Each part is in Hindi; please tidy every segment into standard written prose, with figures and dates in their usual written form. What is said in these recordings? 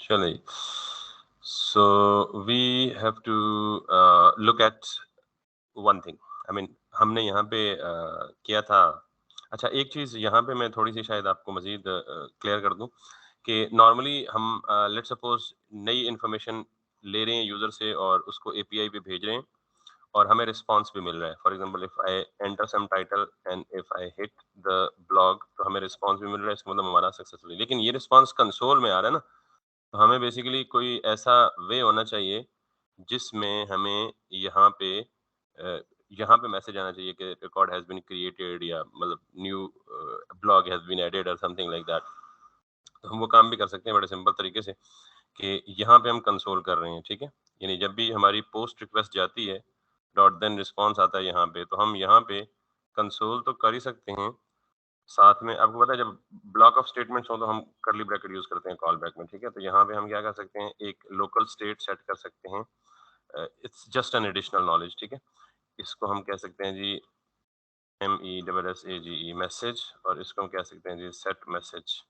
चलिए, so we have to look at one thing. I mean, हमने यहाँ पे किया था। अच्छा, एक चीज़ यहाँ पे मैं थोड़ी सी शायद आपको मज़ीद क्लियर कर दूँ कि नॉर्मली हम लेट्स सपोज नई इन्फॉर्मेशन ले रहे हैं यूज़र से और उसको एपीआई पे भेज रहे हैं और हमें रिस्पॉन्स भी मिल रहा है। For example if I enter some title and if I hit the blog तो हमें रिस्पॉन्स भी मिल रहा है, इसका मतलब हमारा सक्सेसफुली। लेकिन ये रिस्पॉन्स कंसोल में आ रहा है ना, तो हमें बेसिकली कोई ऐसा वे होना चाहिए जिसमें हमें यहाँ पे मैसेज आना चाहिए कि रिकॉर्ड हैज बीन क्रिएटेड या मतलब new blog has been added और समथिंग लाइक दैट। तो हम वो काम भी कर सकते हैं बड़े सिंपल तरीके से कि यहाँ पे हम कंसोल कर रहे हैं, ठीक है। यानी जब भी हमारी पोस्ट रिक्वेस्ट जाती है डॉट देन रिस्पॉन्स आता है यहाँ पे, तो हम यहाँ पे कंसोल तो कर ही सकते हैं। साथ में आपको पता है जब ब्लॉक ऑफ स्टेटमेंट्स हो तो हम करली ब्रैकेट यूज करते हैं कॉल बैक में, ठीक है। तो यहाँ पे हम क्या कर सकते हैं, एक लोकल स्टेट सेट कर सकते हैं। It's just an additional knowledge, ठीक है। इसको हम कह सकते हैं जी MESSAGE मैसेज, और इसको हम कह सकते हैं जी सेट मैसेज।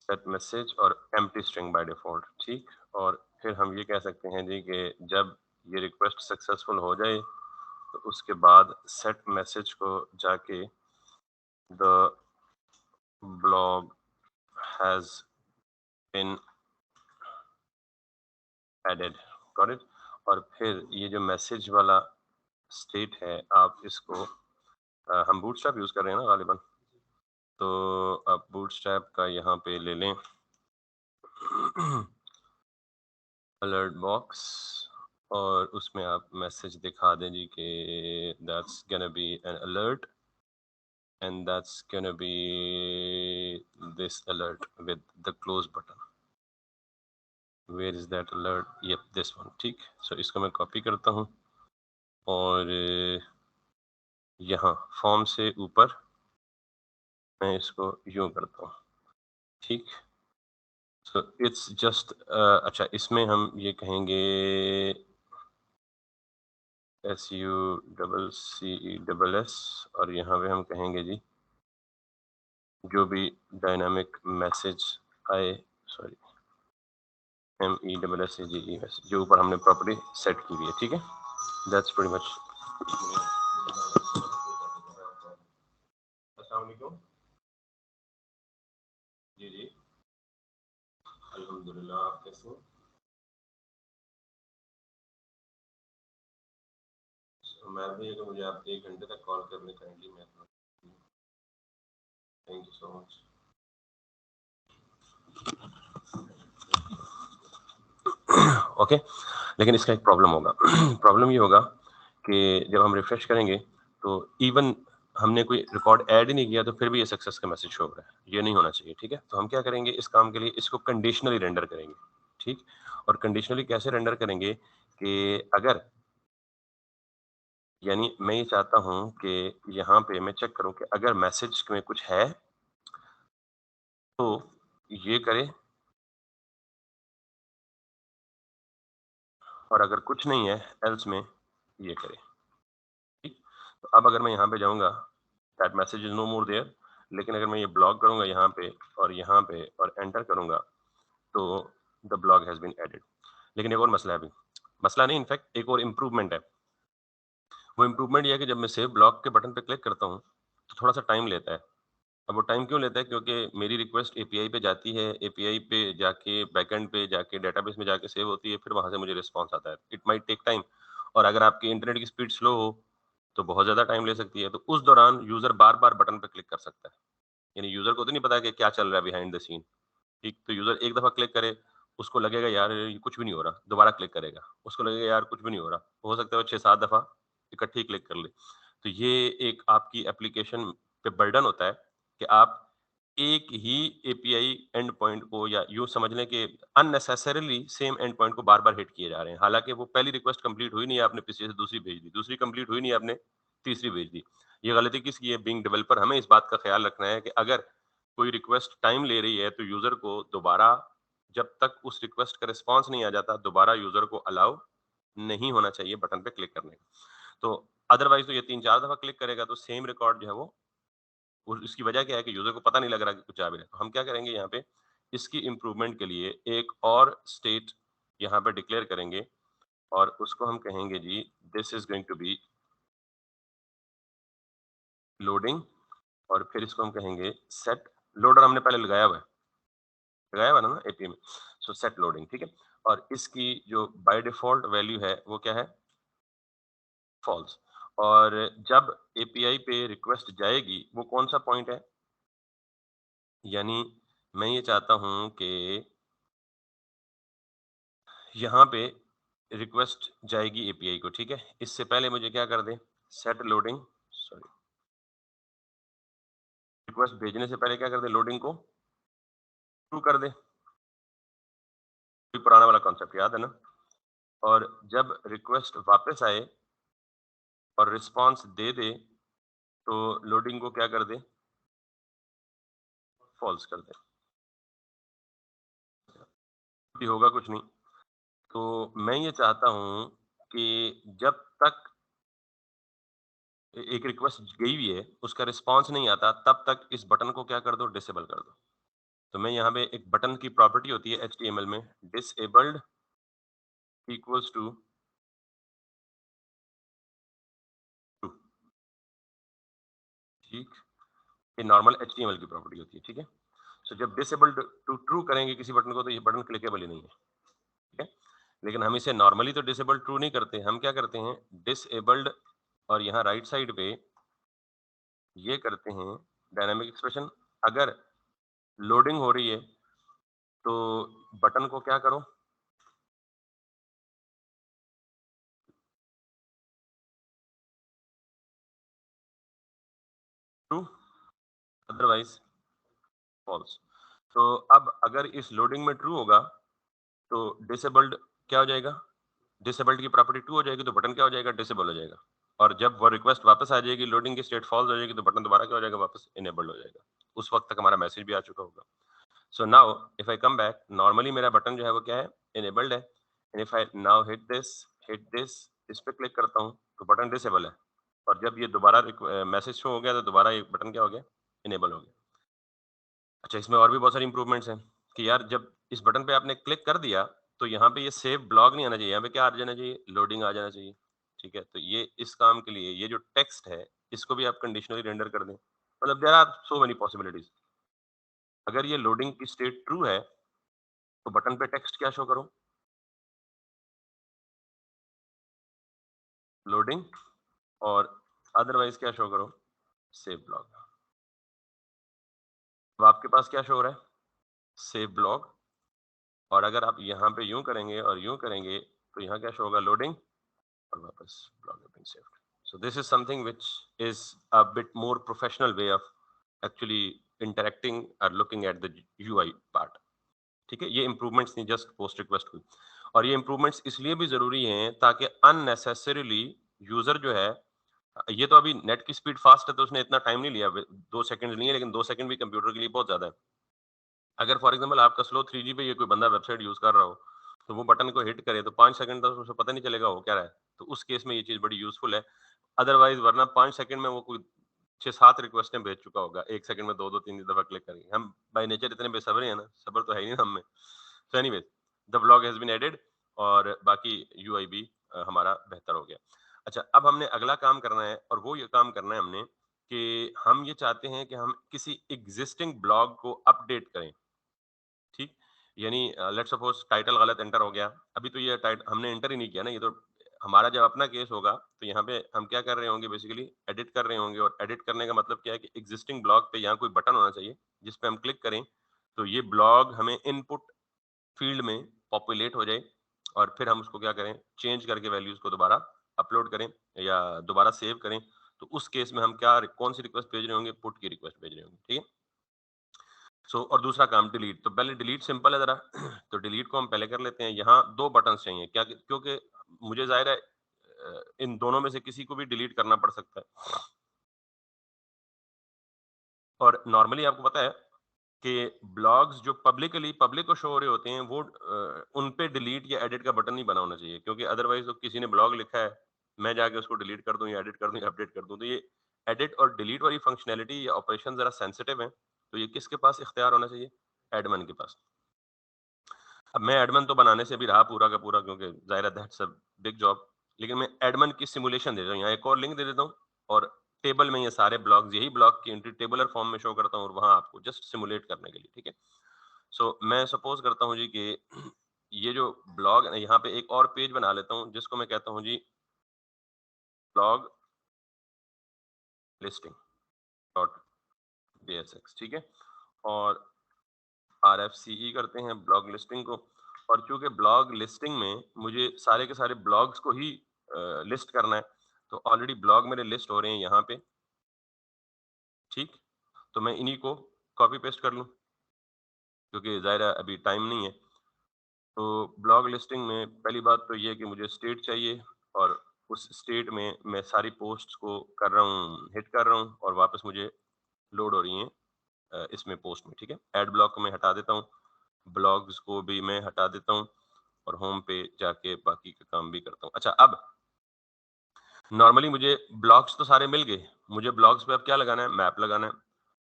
सेट मैसेज और एम्प्टी स्ट्रिंग बाय डिफॉल्ट, ठीक। और फिर हम ये कह सकते हैं जी कि जब ये रिक्वेस्ट सक्सेसफुल हो जाए तो उसके बाद सेट मैसेज को जाके the blog has been added, got it. और फिर ये जो मैसेज वाला स्टेट है आप इसको हम बूटस्ट्रैप यूज कर रहे हैं ना गालिबन, तो आप बूटस्ट्रैप का यहाँ पे ले लें अलर्ट बॉक्स, और उसमें आप मैसेज दिखा दें जी कि that's gonna be an alert and that's gonna be this alert with the close button. Where is that alert, yup this one, ठीक। सो इसको मैं कॉपी करता हूँ और यहाँ फॉर्म से ऊपर मैं इसको यूं करता हूँ, ठीक। सो इट्स जस्ट अच्छा, इसमें हम ये कहेंगे SUCCESS, और यहाँ पे हम कहेंगे जी जो भी डायनामिक मैसेज आए, सॉरी MESSAGE मैसेज जो ऊपर हमने प्रॉपर्टी सेट की हुई है, ठीक है। That's pretty much. अस्सलाम वालेकुम। जी जी, अल्हम्दुलिल्लाह, आप कैसे हैं? मैं भी, अगर मुझे आप 1 घंटे तक कॉल करने काइंडली, मैं thank you so much. Okay, लेकिन इसका एक प्रॉब्लम होगा प्रॉब्लम ये होगा कि जब हम रिफ्रेश करेंगे तो इवन हमने कोई रिकॉर्ड ऐड ही नहीं किया तो फिर भी ये सक्सेस का मैसेज शो हो रहा है। ये नहीं होना चाहिए, ठीक है। तो हम क्या करेंगे इस काम के लिए, इसको कंडीशनली रेंडर करेंगे, ठीक। और कंडीशनली कैसे रेंडर करेंगे कि अगर, यानी मैं ये चाहता हूँ कि यहाँ पे मैं चेक करूँ कि अगर मैसेज में कुछ है तो ये करे, और अगर कुछ नहीं है एल्स में ये करे, ठीक। तो अब अगर मैं यहाँ पे जाऊँगा, that message is no more there, लेकिन अगर मैं ये ब्लॉक करूँगा यहाँ पे और एंटर करूँगा तो the blog has been added. लेकिन एक और मसला है अभी, मसला नहीं, इनफैक्ट एक और इम्प्रूवमेंट है। वो इम्प्रूवमेंट ये है कि जब मैं सेव ब्लॉग के बटन पे क्लिक करता हूँ तो थोड़ा सा टाइम लेता है। अब वो टाइम क्यों लेता है, क्योंकि मेरी रिक्वेस्ट एपीआई पे जाती है, एपीआई पे जाके बैकएंड पे जाके डेटाबेस में जाके सेव होती है, फिर वहां से मुझे रिस्पॉन्स आता है। इट माइट टेक टाइम, और अगर आपकी इंटरनेट की स्पीड स्लो हो तो बहुत ज़्यादा टाइम ले सकती है। तो उस दौरान यूज़र बार-बार बटन पे क्लिक कर सकता है। यानी यूज़र को तो नहीं पता कि क्या चल रहा है बिहाइंड द सीन, ठीक? तो यूज़र एक दफ़ा क्लिक करे, उसको लगेगा यार ये कुछ भी नहीं हो रहा, दोबारा क्लिक करेगा, उसको लगेगा यार कुछ भी नहीं हो रहा। हो सकता है वो 6-7 दफ़ा इकट्ठी क्लिक कर ले। तो ये एक आपकी एप्लीकेशन पे बर्डन होता है कि आप एक ही एपीआई एंड पॉइंट को, या यूँ समझ लें कि अननेसेसरीली सेम एंड पॉइंट को बार-बार हिट किए जा रहे हैं। हालाँकि वो पहली रिक्वेस्ट कंप्लीट हुई नहीं है, आपने पीछे से दूसरी भेज दी, दूसरी कंप्लीट हुई नहीं है, आपने तीसरी भेज दी। ये गलती किसकी है? बीइंग डेवलपर हमें इस बात का ख़्याल रखना है कि अगर कोई रिक्वेस्ट टाइम ले रही है तो यूज़र को दोबारा, जब तक उस रिक्वेस्ट का रिस्पॉन्स नहीं आ जाता, दोबारा यूज़र को अलाउ नहीं होना चाहिए बटन पे क्लिक करने का। तो अदरवाइज़ तो ये 3-4 दफ़ा क्लिक करेगा तो सेम रिकॉर्ड जो है वो इसकी वजह क्या है कि यूजर को पता नहीं लग रहा कि कुछ जा भी रहा है। तो हम क्या करेंगे यहाँ पे, इसकी इम्प्रूवमेंट के लिए एक और स्टेट यहाँ पे डिक्लेयर करेंगे और उसको हम कहेंगे जी this is going to be loading, और फिर इसको हम कहेंगे सेट लोडर। हमने पहले लगाया हुआ ना एपीआई में, सो सेट लोडिंग, ठीक है। और इसकी जो बाय डिफॉल्ट वैल्यू है वो क्या है, फॉल्स। और जब एपीआई पे रिक्वेस्ट जाएगी वो कौन सा पॉइंट है, यानी मैं ये चाहता हूं कि यहाँ पे रिक्वेस्ट जाएगी एपीआई को, ठीक है। इससे पहले मुझे क्या कर दे, सेट लोडिंग, सॉरी, रिक्वेस्ट भेजने से पहले क्या कर दे, लोडिंग को ट्रू कर दे। पुराना वाला कॉन्सेप्ट याद है ना। और जब रिक्वेस्ट वापस आए और रिस्पांस दे दे तो लोडिंग को क्या कर दे, फॉल्स कर दे। भी होगा कुछ नहीं। तो मैं ये चाहता हूं कि जब तक एक रिक्वेस्ट गई हुई है उसका रिस्पांस नहीं आता तब तक इस बटन को क्या कर दो, डिसेबल कर दो। तो मैं यहाँ पे एक बटन की प्रॉपर्टी होती है HTML में, डिसेबल्ड इक्वल्स टू ट्रू, ठीक। ये नॉर्मल HTML की प्रॉपर्टी होती है, ठीक है। सो जब डिसेबल्ड टू ट्रू करेंगे किसी बटन को तो ये बटन क्लिकेबल ही नहीं है, ठीक है। लेकिन हम इसे नॉर्मली तो डिसेबल ट्रू नहीं करते, हम क्या करते हैं, डिसेबल्ड और यहाँ राइट साइड पे ये करते हैं डायनामिक एक्सप्रेशन। अगर लोडिंग हो रही है तो बटन को क्या करो, ट्रू, अदरवाइज फॉल्स। तो अब अगर इस लोडिंग में ट्रू होगा तो डिसेबल्ड क्या हो जाएगा, डिसेबल्ड की प्रॉपर्टी ट्रू हो जाएगी तो बटन क्या हो जाएगा, डिसेबल हो जाएगा। और जब वो रिक्वेस्ट वापस आ जाएगी, लोडिंग की स्टेट फॉल्स हो जाएगी तो बटन दोबारा क्या हो जाएगा, वापस इनेबल्ड हो जाएगा। उस वक्त तक हमारा मैसेज भी आ चुका होगा। So now if I come back, normally मेरा बटन जो है वो क्या है, इनेबल्ड है। And if I now hit this, इस पे क्लिक करता हूँ तो बटन डिसेबल है। और जब ये दोबारा मैसेज शो हो गया तो दोबारा ये बटन क्या हो गया, इनेबल हो गया। अच्छा, इसमें और भी बहुत सारी इंप्रूवमेंट्स हैं कि यार जब इस बटन पे आपने क्लिक कर दिया तो यहाँ पे ये सेव ब्लॉग नहीं आना चाहिए, यहाँ पे क्या आ जाना चाहिए, लोडिंग आ जाना चाहिए, ठीक है। तो ये इस काम के लिए ये जो टेक्स्ट है इसको भी आप कंडीशनली रेंडर कर दें। मतलब there are so many possibilities. अगर ये लोडिंग की स्टेट ट्रू है तो बटन पे टेक्स्ट क्या शो करो, लोडिंग, और अदरवाइज क्या शो करो, सेव ब्लॉग। तो आपके पास क्या शो हो रहा है, सेव ब्लॉग। और अगर आप यहाँ पे यूं करेंगे और यूं करेंगे तो यहाँ क्या शो होगा, लोडिंग, और वापस blog has been saved. So this is something which is a bit more professional way of actually interacting or looking at the UI part. ठीक है, ये improvements नहीं, just post request हुई। और ये improvements इसलिए भी जरूरी हैं ताकि unnecessarily यूजर जो है, ये तो अभी नेट की स्पीड फास्ट है तो उसने इतना टाइम नहीं लिया, 2 सेकंड नहीं है, लेकिन 2 सेकंड भी कंप्यूटर के लिए बहुत ज्यादा है। अगर फॉर एग्जाम्पल आपका स्लो 3G पे ये कोई बंदा वेबसाइट यूज कर रहा हो तो वो बटन को हिट करे तो 5 सेकंड तक उसे पता नहीं चलेगा हो क्या रहा है। तो उस केस में ये चीज बड़ी यूजफुल है। अदरवाइज वरना 5 सेकंड में वो कोई 6-7 रिक्वेस्टें भेज चुका होगा, 1 सेकंड में 2-2 3 दफा क्लिक करेंगे। हम बाय नेचर इतने बेसब्र हैं ना, सब्र तो है ही नहीं हम में। So anyways, the blog has been added और बाकी यूआई भी हमारा बेहतर हो गया। अच्छा, अब हमने अगला काम करना है और वो ये काम करना है हमने कि हम ये चाहते हैं कि हम किसी एग्जिस्टिंग ब्लॉग को अपडेट करें, ठीक। यानी लेट्स सपोज टाइटल गलत एंटर हो गया, अभी तो ये टाइट हमने एंटर ही नहीं किया ना, ये तो हमारा जब अपना केस होगा तो यहाँ पे हम क्या कर रहे होंगे, बेसिकली एडिट कर रहे होंगे। और एडिट करने का मतलब क्या है कि एग्जिस्टिंग ब्लॉग पे यहाँ कोई बटन होना चाहिए जिस पे हम क्लिक करें तो ये ब्लॉग हमें इनपुट फील्ड में पॉपुलेट हो जाए, और फिर हम उसको क्या करें, चेंज करके वैल्यूज को दोबारा अपलोड करें या दोबारा सेव करें। तो उस केस में हम क्या, कौन सी रिक्वेस्ट भेज रहे होंगे, पुट की रिक्वेस्ट भेज रहे होंगे, ठीक है। और दूसरा काम डिलीट, तो पहले डिलीट सिंपल है जरा तो डिलीट को हम पहले कर लेते हैं। यहाँ 2 बटन्स चाहिए क्या, क्योंकि मुझे जाहिर है इन दोनों में से किसी को भी डिलीट करना पड़ सकता है। और नॉर्मली आपको पता है कि ब्लॉग्स जो पब्लिकली पब्लिक को शो हो रहे होते हैं वो उन पे डिलीट या एडिट का बटन नहीं बना होना चाहिए, क्योंकि अदरवाइज तो किसी ने ब्लॉग लिखा है, मैं जाके उसको डिलीट कर दूं या एडिट कर दूं या अपडेट कर दूं तो ये एडिट और डिलीट वाली फंक्शनैलिटी या ऑपरेशन जरा सेंसिटिव है, तो ये किसके पास इख्तियार होना चाहिए? एडमिन के पास। अब मैं एडमिन तो बनाने से भी रहा पूरा का पूरा, क्योंकि ज़ाहिर है दैट्स अ बिग जॉब। लेकिन मैं एडमिन की सिमुलेशन दे देता हूँ, यहाँ एक और लिंक दे देता हूँ और टेबल में ये सारे ब्लॉक्स, यही ब्लॉक की एंट्री टेबुलर फॉर्म में शो करता हूँ और वहाँ आपको जस्ट सिमुलेट करने के लिए, ठीक है? सो मैं सपोज़ करता हूँ जी कि ये जो ब्लॉग है ना, यहाँ पे एक और पेज बना लेता हूँ जिसको मैं कहता हूँ जी ब्लॉग लिस्टिंग डॉट जेएसएक्स, ठीक है? और आरएफसीई करते हैं ब्लॉग लिस्टिंग को। और चूंकि ब्लॉग लिस्टिंग में मुझे सारे के सारे ब्लॉग्स को ही लिस्ट करना है, तो ऑलरेडी ब्लॉग मेरे लिस्ट हो रहे हैं यहाँ पे, ठीक? तो मैं इन्हीं को कॉपी पेस्ट कर लूँ, क्योंकि ज़ाहिर है अभी टाइम नहीं है। तो ब्लॉग लिस्टिंग में पहली बात तो ये है कि मुझे स्टेट चाहिए, और उस स्टेट में मैं सारी पोस्ट्स को कर रहा हूँ, हिट कर रहा हूँ और वापस मुझे लोड हो रही हैं इसमें पोस्ट में, ठीक है? एड ब्लॉक को मैं हटा देता हूँ, ब्लॉग्स को भी मैं हटा देता हूँ और होम पे जाके बाकी का काम भी करता हूँ। अच्छा, अब नॉर्मली मुझे ब्लॉग्स तो सारे मिल गए, मुझे ब्लॉग्स पे अब क्या लगाना है? मैप लगाना है।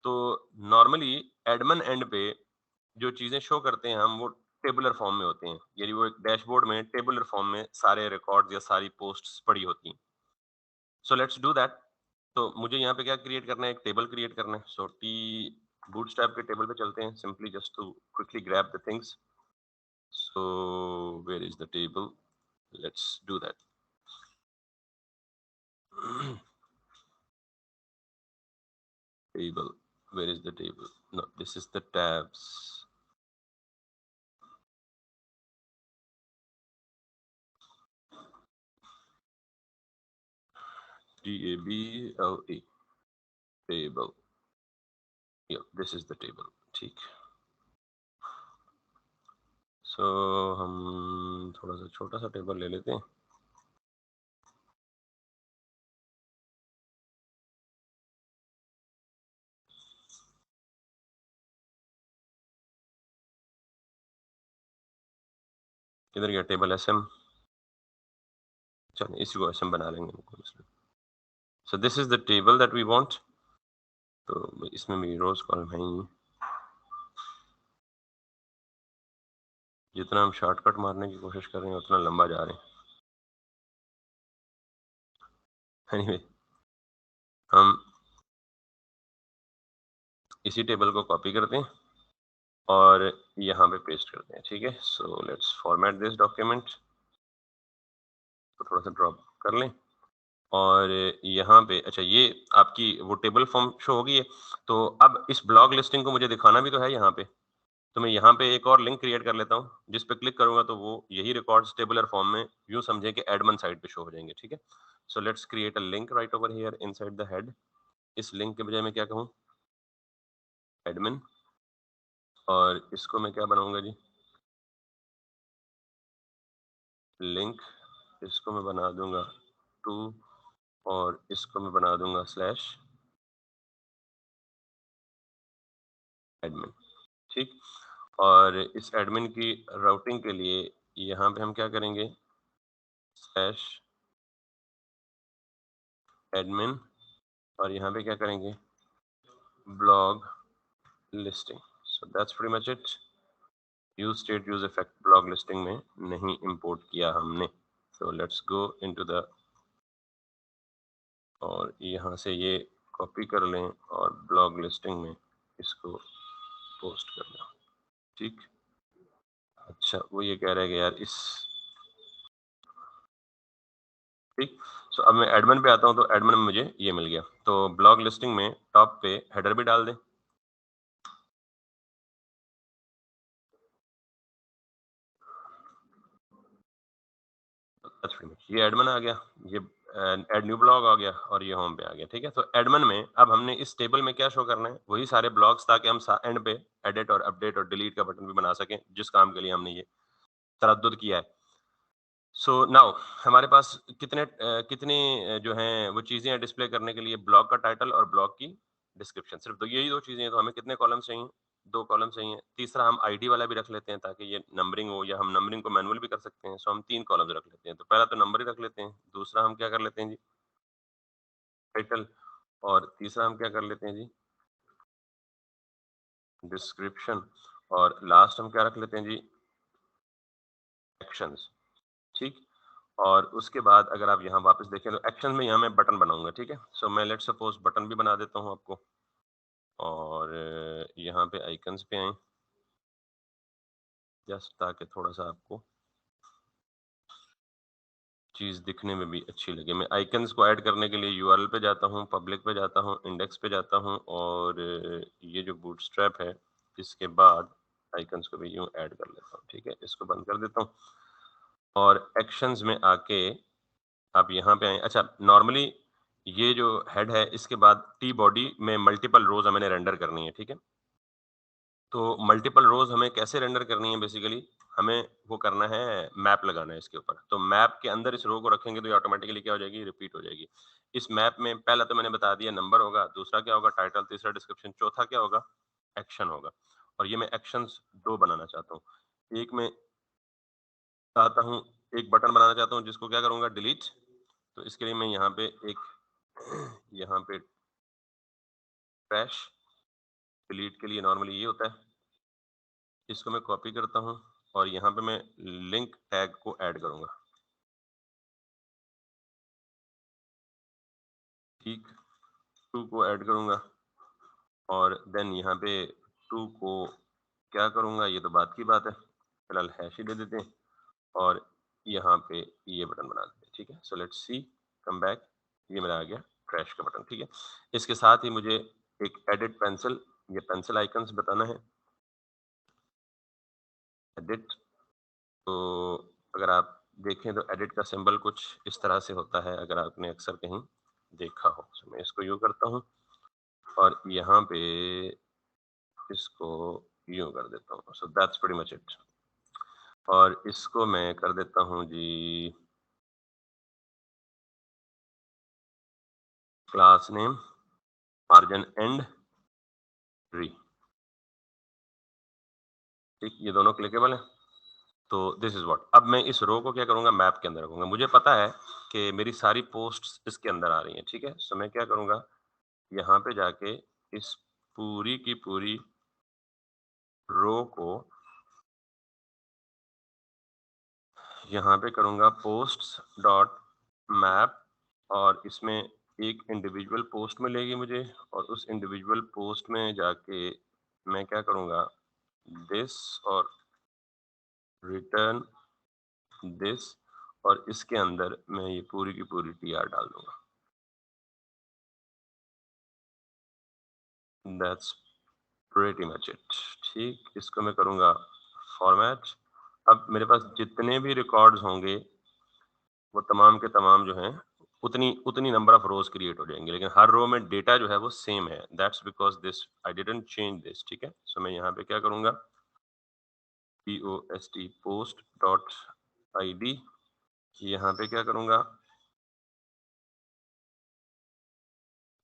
तो नॉर्मली एडमिन एंड पे जो चीज़ें शो करते हैं हम, वो टेबुलर फॉर्म में होते हैं, यानी वो एक डैशबोर्ड में टेबुलर फॉर्म में सारे रिकॉर्ड्स या सारी पोस्ट्स पड़ी होती हैं। So let's do that. तो मुझे यहाँ पे क्या क्रिएट करना है? एक टेबल क्रिएट करना है। सो टी बूटस्ट्रैप के टेबल पे चलते हैं, simply just to quickly grab the things. So where is the table? Let's do that. Table. Where is the table? No, this is the tabs. Table. Table. Yeah, this is the table. ठीक। So हम थोड़ा सा छोटा सा टेबल ले लेते हैं। किधर गया टेबल? एसएम। चलिए इसी को एसएम बना लेंगे। So this is the table that we want. तो इसमें मेरी रोज कॉलम है ही। जितना हम शॉर्टकट मारने की कोशिश कर रहे हैं उतना लंबा जा रहे हैं। एनीवे, हम इसी टेबल को कॉपी करते हैं और यहाँ पे पेस्ट करते हैं, ठीक है? So let's format this document. तो थोड़ा सा ड्रॉप कर लें और यहाँ पे अच्छा, ये आपकी वो टेबल फॉर्म शो होगी है। तो अब इस ब्लॉग लिस्टिंग को मुझे दिखाना भी तो है यहाँ पे। तो मैं यहाँ पे एक और लिंक क्रिएट कर लेता हूँ, जिस पे क्लिक करूंगा तो वो यही रिकॉर्ड्स टेबुलर फॉर्म में यूं समझे कि एडमिन साइड पे शो हो जाएंगे, ठीक है? So let's create a link right over here inside the head. इस लिंक के बजाय मैं क्या कहूँ? एडमिन। और इसको मैं क्या बनाऊंगा जी? लिंक। इसको मैं बना दूंगा टू, और इसको मैं बना दूंगा स्लैश एडमिन, ठीक? और इस एडमिन की राउटिंग के लिए यहाँ पे हम क्या करेंगे? स्लैश एडमिन, और यहाँ पे क्या करेंगे? Blog listing. So that's pretty much it. Use state use effect blog listing में नहीं इंपोर्ट किया हमने। सो लेट्स गो इनटू द, और यहाँ से ये कॉपी कर लें और ब्लॉग लिस्टिंग में इसको पोस्ट कर लें, ठीक? अच्छा, वो ये कह रहा है कि यार इस, ठीक। सो अब मैं एडमिन पे आता हूँ, तो एडमिन में मुझे ये मिल गया। तो ब्लॉग लिस्टिंग में टॉप पे हेडर भी डाल दें। ये एडमिन आ गया, ये एड न्यू ब्लॉग आ गया और ये होम पे आ गया, ठीक है? तो एडमिन में अब हमने इस टेबल में क्या शो करना है? वही सारे ब्लॉग्स, ताकि हम एंड पे एडिट और अपडेट और डिलीट का बटन भी बना सकें, जिस काम के लिए हमने ये तरद्दुद किया है। सो नाउ हमारे पास कितनी जो हैं वो चीज़ें हैं डिस्प्ले करने के लिए? ब्लॉग का टाइटल और ब्लॉग की डिस्क्रिप्शन, सिर्फ दो, यही दो चीज़ें हैं। तो हमें कितने कॉलम चाहिए? दो कॉलम चाहिए। तीसरा हम आईडी वाला भी रख लेते हैं, ताकि ये नंबरिंग हो, या हम नंबरिंग को मैनुअल भी कर सकते हैं। सो हम तीन कॉलम्स रख लेते हैं। तो पहला तो नंबर ही रख लेते हैं, दूसरा हम क्या कर लेते हैं जी? टाइटल, और तीसरा हम क्या कर लेते हैं जी, डिस्क्रिप्शन, और लास्ट हम क्या रख लेते हैं जी, एक्शंस। ठीक, और उसके बाद अगर आप यहाँ वापस देखें तो एक्शन में यहाँ मैं बटन बनाऊंगा, ठीक है। सो मैं लेट सपोज बटन भी बना देता हूँ आपको, और यहाँ पे आइकन्स पे आए, जस्ट ताकि थोड़ा सा आपको चीज़ दिखने में भी अच्छी लगे। मैं आइकन्स को ऐड करने के लिए यूआरएल पे जाता हूँ, पब्लिक पे जाता हूँ, इंडेक्स पे जाता हूँ, और ये जो बूटस्ट्रैप है, इसके बाद आइकन्स को भी यूँ ऐड कर लेता हूँ, ठीक है। इसको बंद कर देता हूँ, और एक्शंस में आके आप यहाँ पे आएँ। अच्छा, नॉर्मली ये जो हेड है, इसके बाद टी बॉडी में मल्टीपल रोज़ हमें रेंडर करनी है, ठीक है। तो मल्टीपल रोज़ हमें कैसे रेंडर करनी है, बेसिकली हमें वो करना है, मैप लगाना है इसके ऊपर। तो मैप के अंदर इस रो को रखेंगे तो ये ऑटोमेटिकली क्या हो जाएगी, रिपीट हो जाएगी। इस मैप में पहला तो मैंने बता दिया नंबर होगा, दूसरा क्या होगा, टाइटल, तीसरा डिस्क्रिप्शन, चौथा क्या होगा, एक्शन होगा। और ये मैं एक्शंस 2 बनाना चाहता हूँ। एक मैं चाहता हूँ, एक बटन बनाना चाहता हूँ जिसको क्या करूँगा, डिलीट। तो इसके लिए मैं यहाँ पे एक यहाँ पे ट्रैश, डिलीट के लिए नॉर्मली ये होता है। इसको मैं कॉपी करता हूँ, और यहाँ पे मैं लिंक टैग को ऐड करूँगा। ठीक, 2 को ऐड करूँगा, और देन यहाँ पे 2 को क्या करूँगा, ये तो बात की बात है। फिलहाल हैश ही दे देते हैं, और यहाँ पे ये बटन बना देते हैं, ठीक है। So let's see, come back, ये मेरा आ गया ट्रैश का बटन, ठीक है। इसके साथ ही मुझे एक एडिट पेंसिल, ये पेंसिल आइकन्स बताना है, एडिट। तो अगर आप देखें तो एडिट का सिंबल कुछ इस तरह से होता है, अगर आपने अक्सर कहीं देखा हो। तो मैं इसको यूँ करता हूँ, और यहाँ पे इसको यूँ कर देता हूँ। So that's pretty much it. और इसको मैं कर देता हूँ जी, class name, margin end, tree. ठीक, ये दोनों क्लिकेबल है। तो दिस इज व्हाट, अब मैं इस रो को क्या करूँगा, मैप के अंदर रखूँगा। मुझे पता है कि मेरी सारी पोस्ट्स इसके अंदर आ रही हैं, ठीक है। सो मैं क्या करूँगा, यहाँ पे जाके इस पूरी की पूरी रो को यहाँ पे करूँगा पोस्ट्स डॉट मैप, और इसमें एक इंडिविजुअल पोस्ट मिलेगी मुझे, और उस इंडिविजुअल पोस्ट में जाके मैं क्या करूँगा, दिस, और रिटर्न दिस, और इसके अंदर मैं ये पूरी की पूरी टीआर डाल दूँगा। That's pretty much it. ठीक, इसको मैं करूँगा फॉर्मेट। अब मेरे पास जितने भी रिकॉर्ड्स होंगे, वो तमाम के तमाम जो हैं, उतनी उतनी नंबर ऑफ रोज़ क्रिएट हो जाएँगे, लेकिन हर रो में डेटा जो है वो सेम है। That's because this I didn't change this, ठीक है। सो मैं यहाँ पे क्या करूँगा, पोस्ट पोस्ट डॉट आईडी, यहाँ पे क्या करूँगा,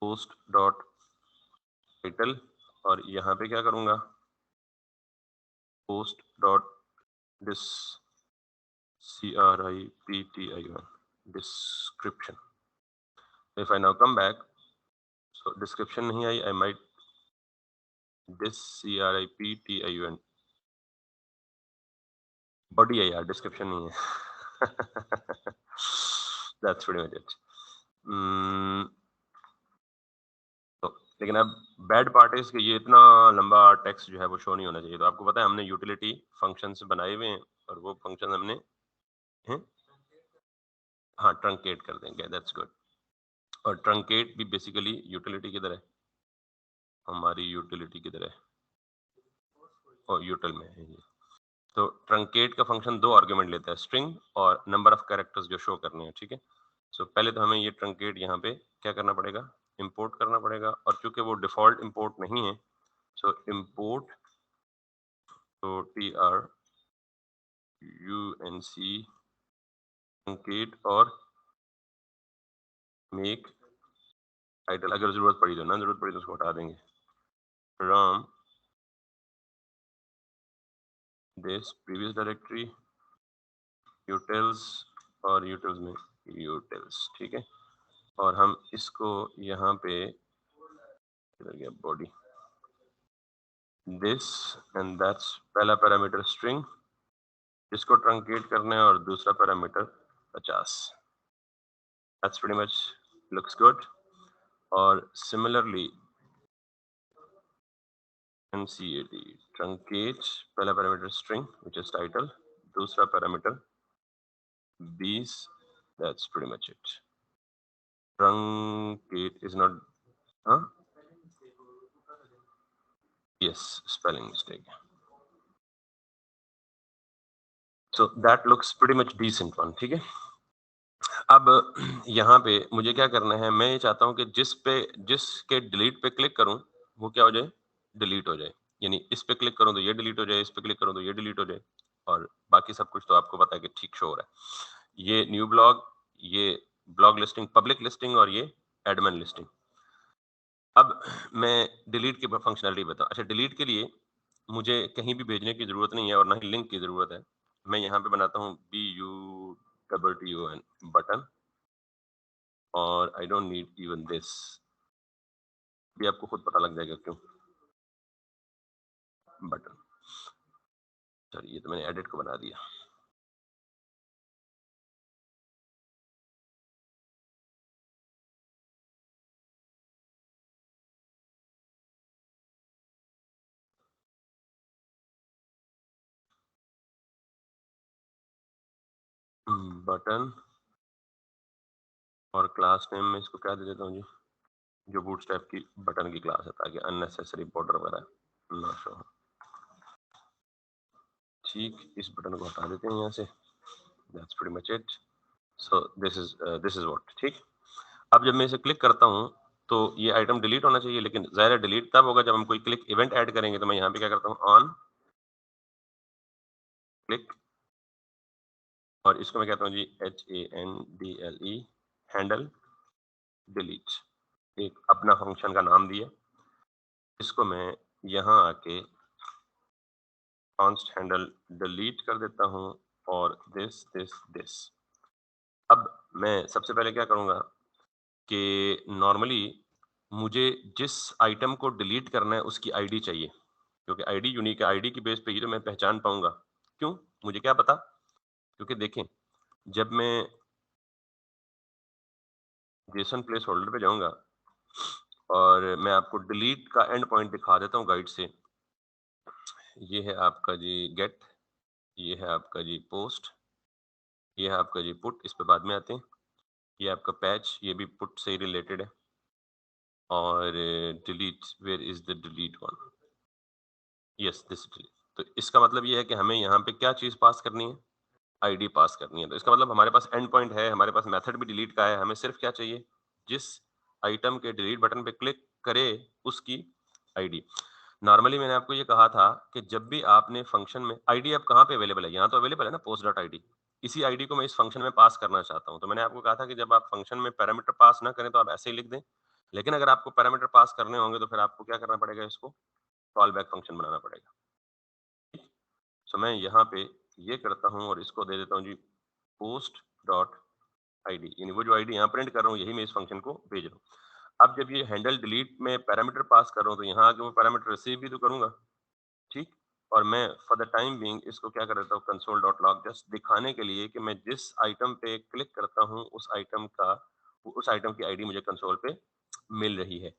पोस्ट डॉट टाइटल, और यहाँ पे क्या करूँगा, पोस्ट डॉट डिस, CRIPTION, description. If I now come back, so description नहीं आई, I might this, CRIPTION, body है यार, डिस्क्रिप्शन नहीं है। That's pretty much it. तो लेकिन अब बैड पार्ट है इसके, ये इतना लंबा टेक्स्ट जो है वो शो नहीं होना चाहिए। तो आपको पता है हमने यूटिलिटी फंक्शंस बनाए हुए हैं, और वो फंक्शन हमने हैं, हाँ, ट्रंकेट कर देंगे, दैट्स गुड। और ट्रंकेट भी बेसिकली यूटिलिटी की तरह है, हमारी यूटिलिटी की तरह है, और यूटिल में है ये। तो ट्रंकेट का फंक्शन 2 आर्गुमेंट लेता है, स्ट्रिंग और नंबर ऑफ कैरेक्टर्स जो शो करने हैं, ठीक है। सो पहले तो हमें ये ट्रंकेट यहाँ पे क्या करना पड़ेगा, इंपोर्ट करना पड़ेगा, और चूंकि वो डिफॉल्ट इंपोर्ट नहीं है, सो इंपोर्ट, तो TRUNC ट्रंकेट और मेक टाइटल, अगर जरूरत पड़ी तो, ना जरूरत पड़ी तो उसको हटा देंगे, from this previous directory utils, और यूटिल्स में यूटिल्स, ठीक है। और हम इसको यहाँ पे इधर गया बॉडी, दिस एंड दैट्स पहला पैरामीटर स्ट्रिंग जिसको ट्रंकेट करना है और दूसरा parameter 50। That's pretty much looks good. और सिमिलरली NCAT truncate पहला parameter string which is title, दूसरा parameter 20, that's pretty much it. Truncate is not, huh? Yes, spelling mistake. So that looks pretty much decent one, ठीक है। अब यहाँ पे मुझे क्या करना है, मैं ये चाहता हूँ कि जिसके डिलीट पे क्लिक करूँ वो क्या हो जाए, डिलीट हो जाए। यानी इस पे क्लिक करूँ तो ये डिलीट हो जाए, इस पे क्लिक करूँ तो ये डिलीट हो जाए, और बाकी सब कुछ तो आपको पता है कि ठीक शो हो रहा है। ये न्यू ब्लॉग, ये ब्लॉग लिस्टिंग, पब्लिक लिस्टिंग और ये एडमिन लिस्टिंग। अब मैं डिलीट की फंक्शनलिटी बताऊँ। अच्छा, डिलीट के लिए मुझे कहीं भी भेजने की जरूरत नहीं है और ना ही लिंक की जरूरत है। मैं यहाँ पे बनाता हूँ BUTTON बटन, और I don't need even this, भी आपको खुद पता लग जाएगा क्यों। बटन, सॉरी ये तो मैंने एडिट को बना दिया। बटन, और क्लास नेम में इसको क्या दे देता हूँ जी, जो बूटस्ट्रैप की बटन की क्लास है, ताकि अननेसेसरी बॉर्डर वगैरह ना शो हो। ठीक, इस बटन को हटा देते हैं यहाँ से। That's pretty much it. So this is what. ठीक, अब जब मैं इसे क्लिक करता हूँ तो ये आइटम डिलीट होना चाहिए, लेकिन ज़ाहिर है डिलीट तब होगा जब हम कोई क्लिक इवेंट ऐड करेंगे। तो मैं यहाँ पे क्या करता हूँ, ऑन क्लिक, और इसको मैं कहता हूँ जी HANDLE, हैंडल डिलीट। एक अपना फंक्शन का नाम दिया, इसको मैं यहाँ आके कॉन्स्ट हैंडल डिलीट कर देता हूँ, और दिस। अब मैं सबसे पहले क्या करूँगा कि नॉर्मली मुझे जिस आइटम को डिलीट करना है उसकी आईडी चाहिए, क्योंकि आईडी यूनिक है। आईडी की बेस पे ही तो मैं पहचान पाऊंगा। क्यों, मुझे क्या पता, क्योंकि देखें, जब मैं जेसन प्लेस होल्डर पे जाऊंगा और मैं आपको डिलीट का एंड पॉइंट दिखा देता हूँ गाइड से। ये है आपका जी गेट, ये है आपका जी पोस्ट, ये है आपका जी पुट, इस पे बाद में आते हैं। ये आपका पैच, ये भी पुट से रिलेटेड है। और delete, where is the delete one, yes this delete. तो इसका मतलब ये है कि हमें यहाँ पे क्या चीज पास करनी है, आईडी पास करनी है। तो इसका मतलब हमारे पास एंड पॉइंट है, हमारे पास मेथड भी डिलीट का है। हमें सिर्फ क्या चाहिए, जिस आइटम के डिलीट बटन पे क्लिक करे उसकी आईडी। नॉर्मली मैंने आपको ये कहा था कि जब भी आपने फंक्शन में आईडी, अब कहाँ पे अवेलेबल है, यहाँ तो अवेलेबल है ना पोस्ट डॉट आईडी। इसी आईडी को मैं इस फंक्शन में पास करना चाहता हूँ। तो मैंने आपको कहा था कि जब आप फंक्शन में पैरामीटर पास ना करें तो आप ऐसे ही लिख दें, लेकिन अगर आपको पैरामीटर पास करने होंगे तो फिर आपको क्या करना पड़ेगा, इसको कॉल बैक फंक्शन बनाना पड़ेगा। सो मैं यहाँ पे ये करता हूँ और इसको दे देता हूँ जी पोस्ट डॉट आईडी, यानी वो जो आईडी यहाँ प्रिंट कर रहा हूँ यही मैं इस फंक्शन को भेज रहा हूँ। अब जब ये हैंडल डिलीट में पैरामीटर पास कर रहा हूँ तो यहाँ आके मैं पैरामीटर रिसीव भी तो करूंगा। ठीक, और मैं फॉर द टाइम बीइंग इसको क्या कर देता हूँ, कंसोल डॉट लॉग, जस्ट दिखाने के लिए कि मैं जिस आइटम पे क्लिक करता हूँ उस आइटम की आईडी मुझे कंसोल पे मिल रही है।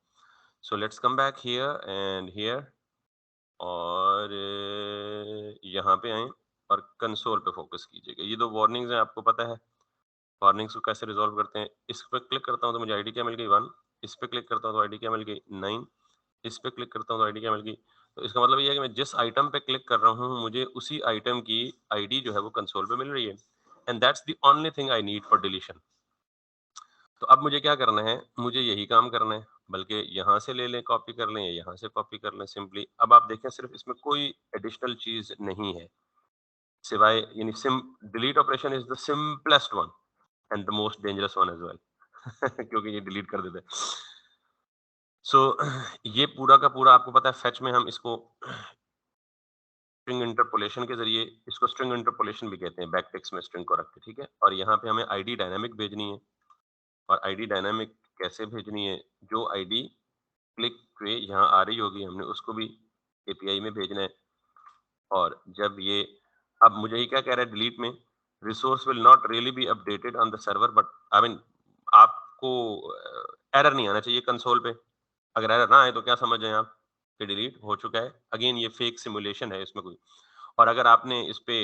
So let's come back here and here, और यहाँ पे आए और कंसोल पे फोकस कीजिएगा। ये दो वार्निंग्स हैं, आपको पता है वार्निंग्स को कैसे रिजॉल्व करते हैं। इस पे क्लिक करता हूँ तो मुझे आईडी क्या मिल गई 1, इस पे क्लिक करता हूँ तो आईडी क्या मिल गई 9, इस पे क्लिक करता हूँ तो आईडी क्या मिल गई। तो इसका मतलब ये है कि मैं जिस आइटम पे क्लिक कर रहा हूँ मुझे उसी आइटम की आईडी जो है वो कंसोल पे मिल रही है, and that's the only thing I need for deletion. तो अब मुझे क्या करना है, मुझे यही काम करना है, बल्कि यहाँ से ले लें कॉपी कर लें या यहाँ से कॉपी कर लें सिंपली। अब आप देखें सिर्फ इसमें कोई एडिशनल चीज नहीं है सिवाय, यानी सिम delete operation is the simplest one and the most dangerous one as well क्योंकि ये डिलीट कर देते हैं। सो ये पूरा का पूरा आपको पता है, फेच में हम इसको स्ट्रिंग इंटरपोलेशन के जरिए, इसको स्ट्रिंग इंटरपोलेशन भी कहते हैं, बैक टेक्स्ट में स्ट्रिंग को रख के, ठीक है। और यहाँ पे हमें आईडी डायनामिक भेजनी है, और आईडी डायनामिक कैसे भेजनी है, जो आईडी क्लिक पे यहाँ आ रही होगी, हमने उसको भी एपीआई में भेजना है। और जब ये अब मुझे ये क्या कह रहा है डिलीट में, resource will not really be updated on the server but I mean आपको एरर नहीं आना चाहिए कंसोल पे। अगर एरर ना आए तो क्या समझ जाएं आप कि डिलीट हो चुका है। अगेन ये फेक सिमुलेशन है, इसमें कोई। और अगर आपने इस पे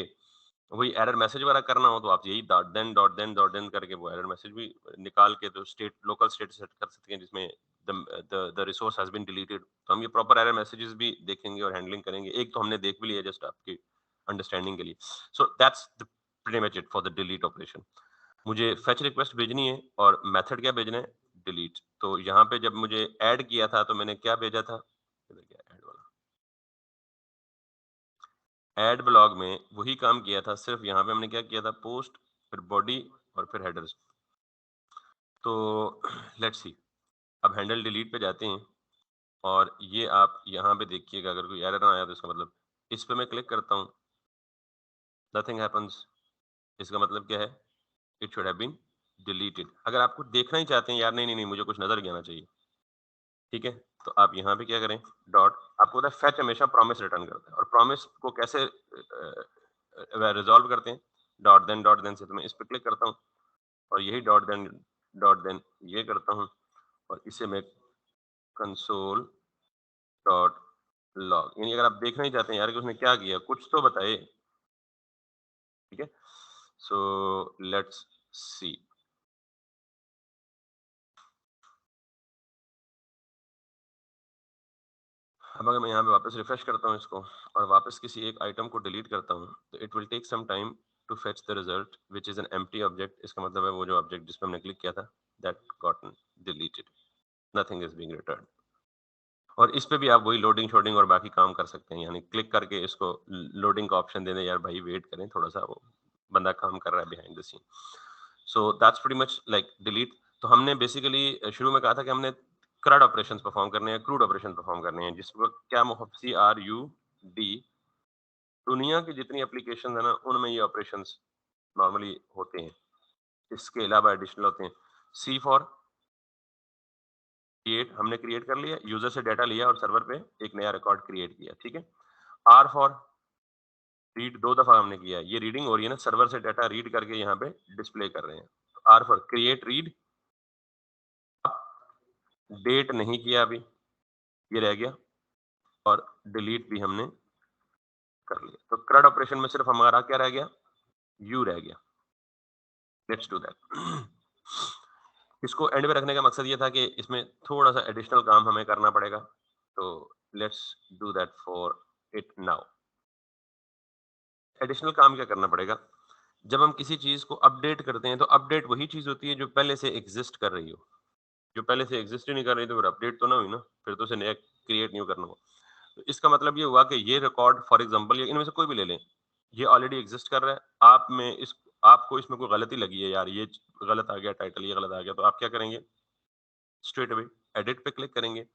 वही एरर मैसेज वगैरह करना हो तो आप यही डॉट देन करके वो एरर मैसेज भी निकाल के तो स्टेट लोकल स्टेट सेट कर सकते हैं जिसमें the resource has been deleted. तो हम ये प्रॉपर एरर मैसेजेस भी देखेंगे और हैंडलिंग करेंगे। एक तो हमने देख भी लिया जस्ट आपकी अंडरस्टैंडिंग के लिए। So that's the pretty much it for the delete operation. मुझे फेच रिक्वेस्ट भेजनी है और मेथड क्या भेजना है, डिलीट। तो यहाँ पे जब मुझे ऐड किया था तो मैंने क्या भेजा था, इधर क्या ऐड वाला, ऐड ब्लॉग में वही काम किया था, सिर्फ यहाँ पे हमने क्या किया था, पोस्ट, फिर बॉडी और फिर हेडर्स। तो लेट्स सी, अब हैंडल डिलीट पे जाते हैं और ये आप यहाँ पे देखिएगा, अगर कोई एरर ना आया तो इसका मतलब, इस पे मैं क्लिक करता हूँ, नथिंग हैपेंस। इसका मतलब क्या है, it should have been deleted. अगर आपको देखना ही चाहते हैं यार, नहीं नहीं नहीं मुझे कुछ नजर नहीं आना चाहिए, ठीक है, तो आप यहाँ पे क्या करें, डॉट, आपको पता है फेच हमेशा प्रॉमिस रिटर्न करता है, और प्रॉमिस को कैसे रिजॉल्व करते हैं, डॉट देन से। तो मैं इस पे क्लिक करता हूँ और यही डॉट देन ये करता हूँ और इसे मैं कंसोल डॉट लॉग, यानी अगर आप देखना ही चाहते हैं यार कि उसने क्या किया, कुछ तो बताए, ठीक है। सो लेट्स सी, अब अगर मैं यहाँ पे वापस रिफ्रेश करता हूँ इसको और वापस किसी एक आइटम को डिलीट करता हूँ तो it will take some time to fetch the result which is an empty object. इसका मतलब है वो जो ऑब्जेक्ट जिस पे हमने क्लिक किया था, that gotten deleted, nothing is being return. और इस पे भी आप वही लोडिंग शोडिंग और बाकी काम कर सकते हैं, यानी क्लिक करके इसको लोडिंग का ऑप्शन दे दें, यार भाई वेट करें थोड़ा सा, वो बंदा काम कर रहा है behind the scene. So that's pretty much like delete. तो हमने बेसिकली शुरू में कहा था कि हमने CRUD ऑपरेशंस परफॉर्म करने हैं, क्रूड ऑपरेशन परफॉर्म करने हैं, जिसको क्या CRUD, दुनिया की जितनी एप्लीकेशन है ना उनमें ये ऑपरेशंस नॉर्मली होते हैं। इसके अलावा एडिशनल होते हैं, सी फॉर क्रिएट, हमने क्रिएट कर लिया, यूजर से डाटा लिया और सर्वर पे एक नया रिकॉर्ड क्रिएट किया, ठीक है। आर फॉर रीड, 2 दफा हमने किया है, ये रीडिंग हो रही है ना, सर्वर से डाटा रीड करके यहाँ पे डिस्प्ले कर रहे हैं। आर फॉर क्रिएट रीड, डेट नहीं किया अभी, ये रह गया, और डिलीट भी हमने कर लिया। तो CRUD ऑपरेशन में सिर्फ हमारा क्या रह गया, यू रह गया। Let's do that. इसको एंड में रखने का मकसद ये था कि इसमें थोड़ा सा एडिशनल काम हमें करना पड़ेगा, तो let's do that for it now. Additional काम क्या करना पड़ेगा, जब हम किसी चीज को अपडेट करते हैं तो अपडेट वही चीज होती है जो पहले से एग्जिस्ट कर रही हो। जो पहले से एग्जिस्ट ही नहीं कर रही तो फिर अपडेट तो ना हुई ना, फिर तो उसे नया क्रिएट न्यू करना होगा। तो इसका मतलब ये हुआ कि ये रिकॉर्ड फॉर एग्जांपल, ये इनमें से कोई भी ले लें, ये ऑलरेडी एग्जिस्ट कर रहा है, आप में इस आपको इसमें कोई गलती लगी है यार, ये गलत आ गया टाइटल, ये गलत आ गया, तो आप क्या करेंगे, स्ट्रेट अवे एडिट पे क्लिक करेंगे।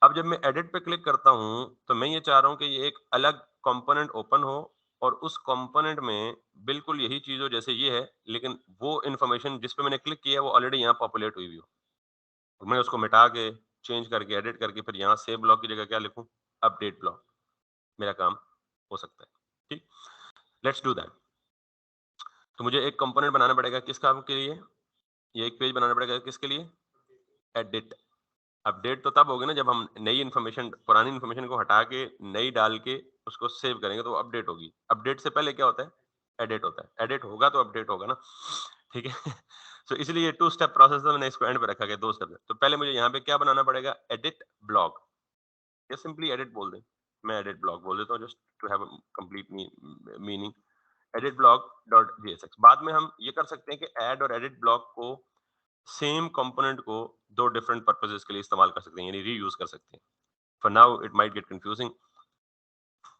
अब जब मैं एडिट पे क्लिक करता हूँ तो मैं ये चाह रहा हूँ कि ये एक अलग कंपोनेंट ओपन हो और उस कंपोनेंट में बिल्कुल यही चीज हो जैसे ये है, लेकिन वो इन्फॉर्मेशन जिस पे मैंने क्लिक किया है वो ऑलरेडी यहाँ पॉपुलेट हुई हुई हो। तो मैं उसको मिटा के, चेंज करके, एडिट करके फिर यहाँ सेव ब्लॉक की जगह क्या लिखूं, अपडेट ब्लॉक, मेरा काम हो सकता है, ठीक। Let's do that. तो मुझे एक कंपोनेंट बनाना पड़ेगा किस काम के लिए, ये एक पेज बनाना पड़ेगा किसके लिए, एडिट। अपडेट तो तब होगी ना जब हम नई इन्फॉर्मेशन, पुरानी इन्फॉर्मेशन को हटा के नई डाल के उसको सेव करेंगे तो अपडेट होगी। अपडेट से पहले क्या होता है, एडिट होता है। एडिट होगा तो अपडेट होगा ना, ठीक है। सो इसलिए 2 स्टेप प्रोसेस है, मैंने इसको एंड पे रखा गया 2 स्टेप है। तो पहले मुझे यहाँ पे क्या बनाना पड़ेगा, एडिट ब्लॉग, या सिंपली एडिट बोल दें, मैं एडिट ब्लॉग बोल देता हूँ just to have complete meaning. Edit blog dot JSX। बाद में हम ये कर सकते हैं कि ऐड और एडिट ब्लॉग को सेम कंपोनेंट को 2 डिफरेंट पर्पसेस के लिए इस्तेमाल कर सकते हैं, यानी रीयूज कर सकते हैं। For now it might get confusing,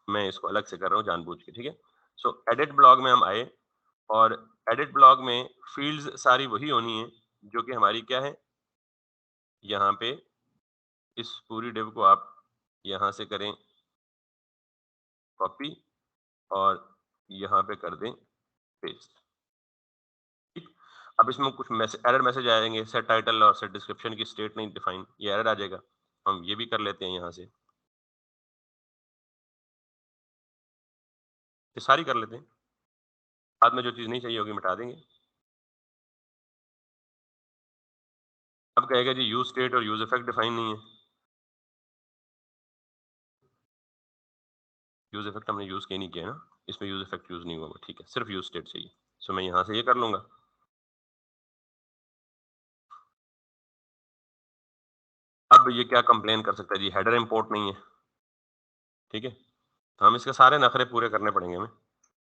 मैं इसको अलग से कर रहा हूँ जानबूझ के, ठीक है। सो एडिट ब्लॉग में हम आए और एडिट ब्लॉग में फील्ड्स सारी वही होनी है जो कि हमारी क्या है, यहाँ पे इस पूरी डिव को आप यहाँ से करें कॉपी और यहाँ पे कर दें पेस्ट, ठीक। अब इसमें कुछ मैसेज, एरर मैसेज आएंगे, सेट टाइटल और सेट डिस्क्रिप्शन की स्टेट नहीं डिफाइन, ये एरर आ जाएगा। हम ये भी कर लेते हैं यहाँ से, ये सारी कर लेते हैं। बाद में जो चीज़ नहीं चाहिए होगी मिटा देंगे। अब कहेगा जी यूज़ स्टेट और यूज़ इफेक्ट डिफाइन नहीं है। यूज़ इफेक्ट हमने यूज़ कहीं नहीं किया ना, इसमें यूज़ इफेक्ट यूज़ नहीं हुआ हुआ, ठीक है, सिर्फ यूज़ स्टेट चाहिए। सो मैं यहाँ से ये कर लूँगा। अब ये क्या कंप्लेन कर सकता है जी, हेडर इंपोर्ट नहीं है, ठीक है? तो हम इसके सारे नखरे पूरे करने पड़ेंगे हमें,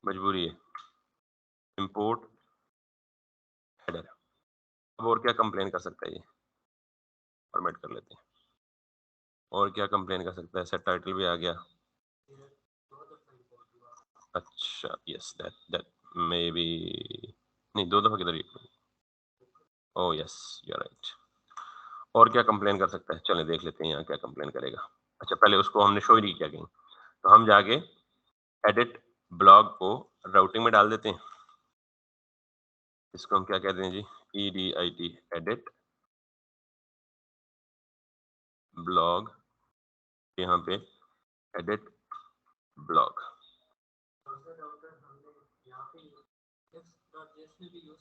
मजबूरी है। इंपोर्ट हेडर, अब और क्या कंप्लेन कर सकता है ये? फॉर्मेट कर लेते हैं। और क्या कंप्लेन कर सकता है? सेट टाइटल भी आ गया। अच्छा, yes that that may be, नहीं 2 दफ़ा किधर ये? Oh yes, you are right. और क्या कंप्लेन कर सकता है? चलें देख लेते हैं यहाँ क्या कंप्लेन करेगा। अच्छा पहले उसको हमने शो ही नहीं किया कहीं, तो हम जाके एडिट ब्लॉग को राउटिंग में डाल देते हैं। इसको हम क्या कहते हैं जी? EDIT एडिट ब्लॉग, यहाँ पे एडिट ब्लॉग।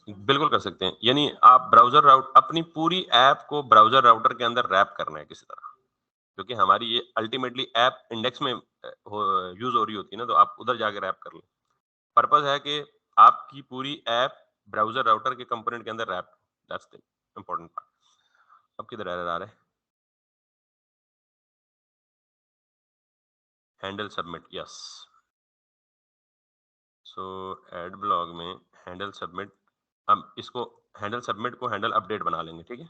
बिल्कुल कर सकते हैं। यानी आप ब्राउज़र राउट अपनी पूरी ऐप को ब्राउज़र राउटर के अंदर रैप करना है किसी तरह। क्योंकि हमारी ये अल्टीमेटली ऐप इंडेक्स में यूज़ हो रही होती है ना, तो आप उधर जाके रैप कर लें। पर्पज़ है कि आपकी पूरी ऐप ब्राउज़र राउटर के कंपोनेंट के अंदर wrap, that's the important part. अब किधर एरर आ रहा है? Handle submit, yes. So add blog में हैंडल सबमिट, हम इसको हैंडल सबमिट को हैंडल अपडेट बना लेंगे, ठीक है?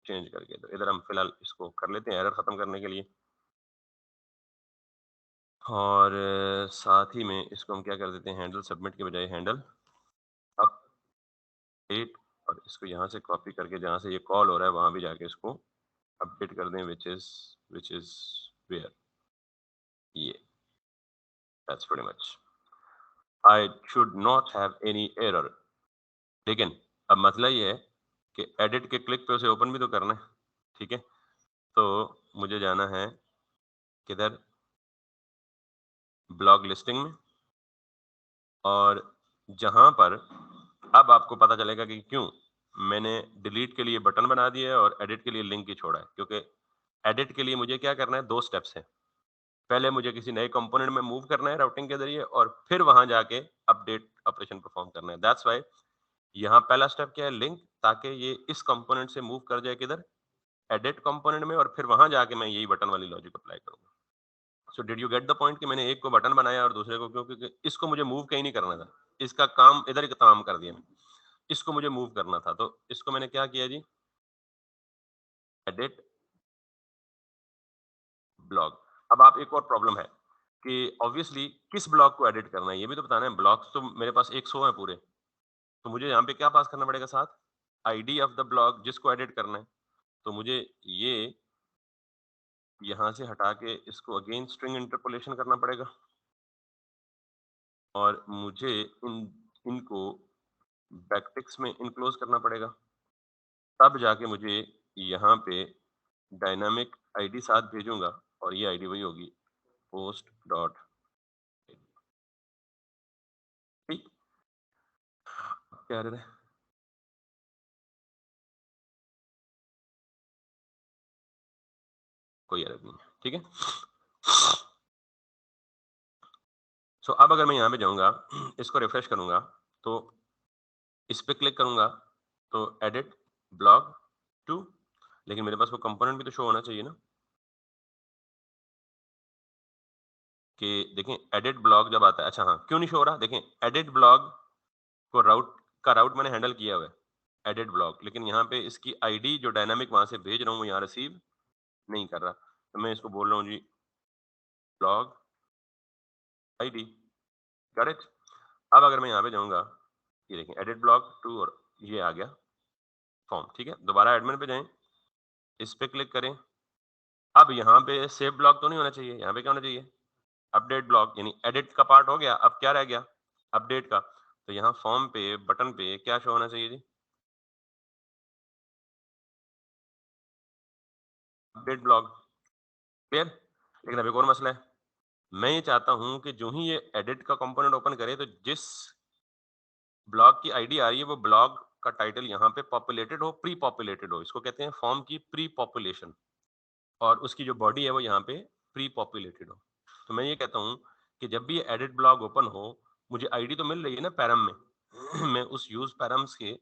चेंज करके तो इधर हम फिलहाल इसको कर लेते हैं एरर खत्म करने के लिए। और साथ ही में इसको हम क्या कर देते हैं, हैंडल सबमिट के बजाय हैंडल अपडेट, और इसको यहाँ से कॉपी करके जहाँ से ये कॉल हो रहा है वहाँ भी जाके इसको अपडेट कर दें, विच इज वेयर, ये that's pretty much. I should not have any error. लेकिन अब मसला ये है कि एडिट के क्लिक पे उसे ओपन भी तो करना है, ठीक है? तो मुझे जाना है किधर, ब्लॉग लिस्टिंग में, और जहाँ पर अब आपको पता चलेगा कि क्यों मैंने डिलीट के लिए बटन बना दिया है और एडिट के लिए लिंक ही छोड़ा है, क्योंकि एडिट के लिए मुझे क्या करना है, 2 स्टेप्स हैं। पहले मुझे किसी नए कंपोनेंट में मूव करना है राउटिंग के ज़रिए, और फिर वहाँ जाके अपडेट ऑपरेशन परफॉर्म करना है। दैट्स व्हाई यहाँ पहला स्टेप क्या है, लिंक, ताकि ये इस कंपोनेंट से मूव कर जाए किधर, एडिट कंपोनेंट में, और फिर वहाँ जाके मैं यही बटन वाली लॉजिक अप्लाई करूँगा। So did you get the point कि मैंने एक को बटन बनाया और दूसरे को क्यों? क्योंकि इसको मुझे मूव कहीं नहीं करना था। इसका काम इधर ही तमाम कर दिया मैंने। इसको मुझे मूव करना था, तो इसको मैंने क्या किया जी, एडिट ब्लॉग। अब आप, एक और प्रॉब्लम है कि ऑब्वियसली किस ब्लॉग को एडिट करना है, ये भी तो बताना है। ब्लॉग्स तो मेरे पास 100 हैं पूरे, तो मुझे यहाँ पे क्या पास करना पड़ेगा साथ? आईडी ऑफ द ब्लॉग जिसको एडिट करना है। तो मुझे ये यहाँ से हटा के इसको अगेन स्ट्रिंग इंटरपोलेशन करना पड़ेगा, और मुझे इनको बैकटिक्स में इनक्लोज करना पड़ेगा। तब जाके मुझे यहाँ पे डायनामिक आईडी साथ भेजूँगा, और ये आईडी वही होगी, पोस्ट डॉट, ठीक, क्या एरर है? कोई एरर नहीं है, ठीक है? सो अब अगर मैं यहाँ पे जाऊँगा, इसको रिफ्रेश करूँगा, तो इस पे क्लिक करूँगा, तो एडिट ब्लॉग टू, लेकिन मेरे पास वो कंपोनेंट भी तो शो होना चाहिए ना, कि देखें एडिट ब्लॉग जब आता है, अच्छा हाँ, क्यों नहीं शो हो रहा? देखें एडिट ब्लॉग को राउट मैंने हैंडल किया हुआ है, एडिट ब्लॉग, लेकिन यहाँ पे इसकी आईडी जो डायनामिक वहाँ से भेज रहा हूँ, वो यहाँ रिसीव नहीं कर रहा। तो मैं इसको बोल रहा हूँ जी, ब्लॉग आईडी, गॉट इट? अब अगर मैं यहाँ पे जाऊँगा, ये देखें एडिट ब्लॉग टू, और ये आ गया फॉर्म, ठीक है? दोबारा एडमिन पे जाएँ, इस पे क्लिक करें। अब यहाँ पे सेव ब्लॉग तो नहीं होना चाहिए, यहाँ पे क्या होना चाहिए? अपडेट ब्लॉग, यानी एडिट का पार्ट हो गया, अब क्या रह गया? अपडेट का। तो यहाँ फॉर्म पे, बटन पे क्या शो होना चाहिए जी? Update blog. क्लियर? लेकिन अब एक और मसला है, मैं ये चाहता हूँ कि जो ही ये एडिट का कंपोनेंट ओपन करे तो जिस ब्लॉग की आईडी आ रही है वो ब्लॉग का टाइटल यहाँ पे पॉपुलेटेड हो, प्री पॉपुलेटेड हो। इसको कहते हैं फॉर्म की प्री पॉपुलेशन, और उसकी जो बॉडी है वो यहाँ पे प्री पॉपुलेटेड हो। तो मैं ये कहता हूँ कि जब भी ये एडिट ब्लॉग ओपन हो, मुझे आईडी तो मिल रही है ना पैरम में मैं उस यूज पैरम्स के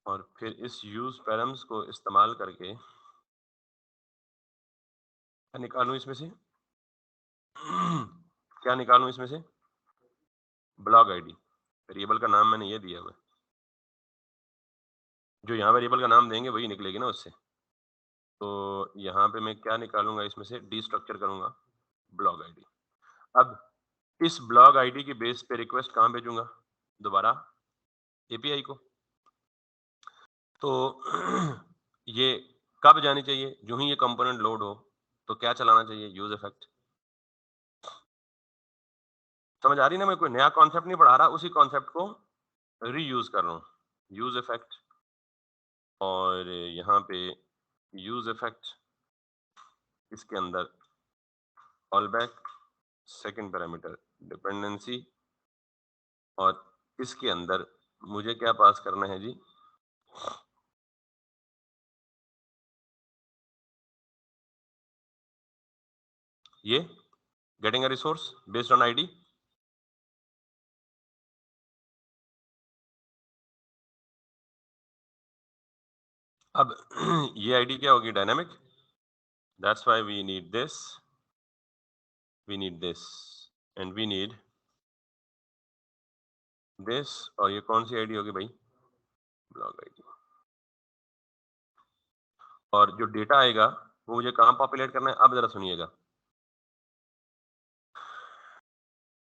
और फिर इस यूज पैरम्स को इस्तेमाल करके क्या निकालूं इसमें से क्या निकालूं इसमें से? Blog ID. वेरिएबल का नाम मैंने ये दिया हुआ है, जो यहाँ वेरिएबल का नाम देंगे वही निकलेगी ना उससे। तो यहाँ पे मैं क्या निकालूंगा इसमें से? डीस्ट्रक्चर करूंगा ब्लॉग आईडी। अब इस ब्लॉग आईडी की बेस पे रिक्वेस्ट कहाँ भेजूंगा? दोबारा एपीआई को। तो ये कब जानी चाहिए? जो ही ये कंपोनेंट लोड हो तो क्या चलाना चाहिए? Use effect. समझ आ रही ना? मैं कोई नया कॉन्सेप्ट नहीं पढ़ा रहा, उसी कॉन्सेप्ट को रीयूज कर रहा हूँ। यूज इफेक्ट, और यहाँ पे यूज इफेक्ट, इसके अंदर all back, second parameter dependency, और इसके अंदर मुझे क्या पास करना है जी? ये getting a resource based on ID. अब ये आईडी क्या होगी? Dynamic. That's why we need this, we need this, and we need this. और ये कौन सी आईडी होगी भाई? Blog ID. और जो डेटा आएगा वो मुझे कहाँ पॉपुलेट करना है? अब जरा सुनिएगा,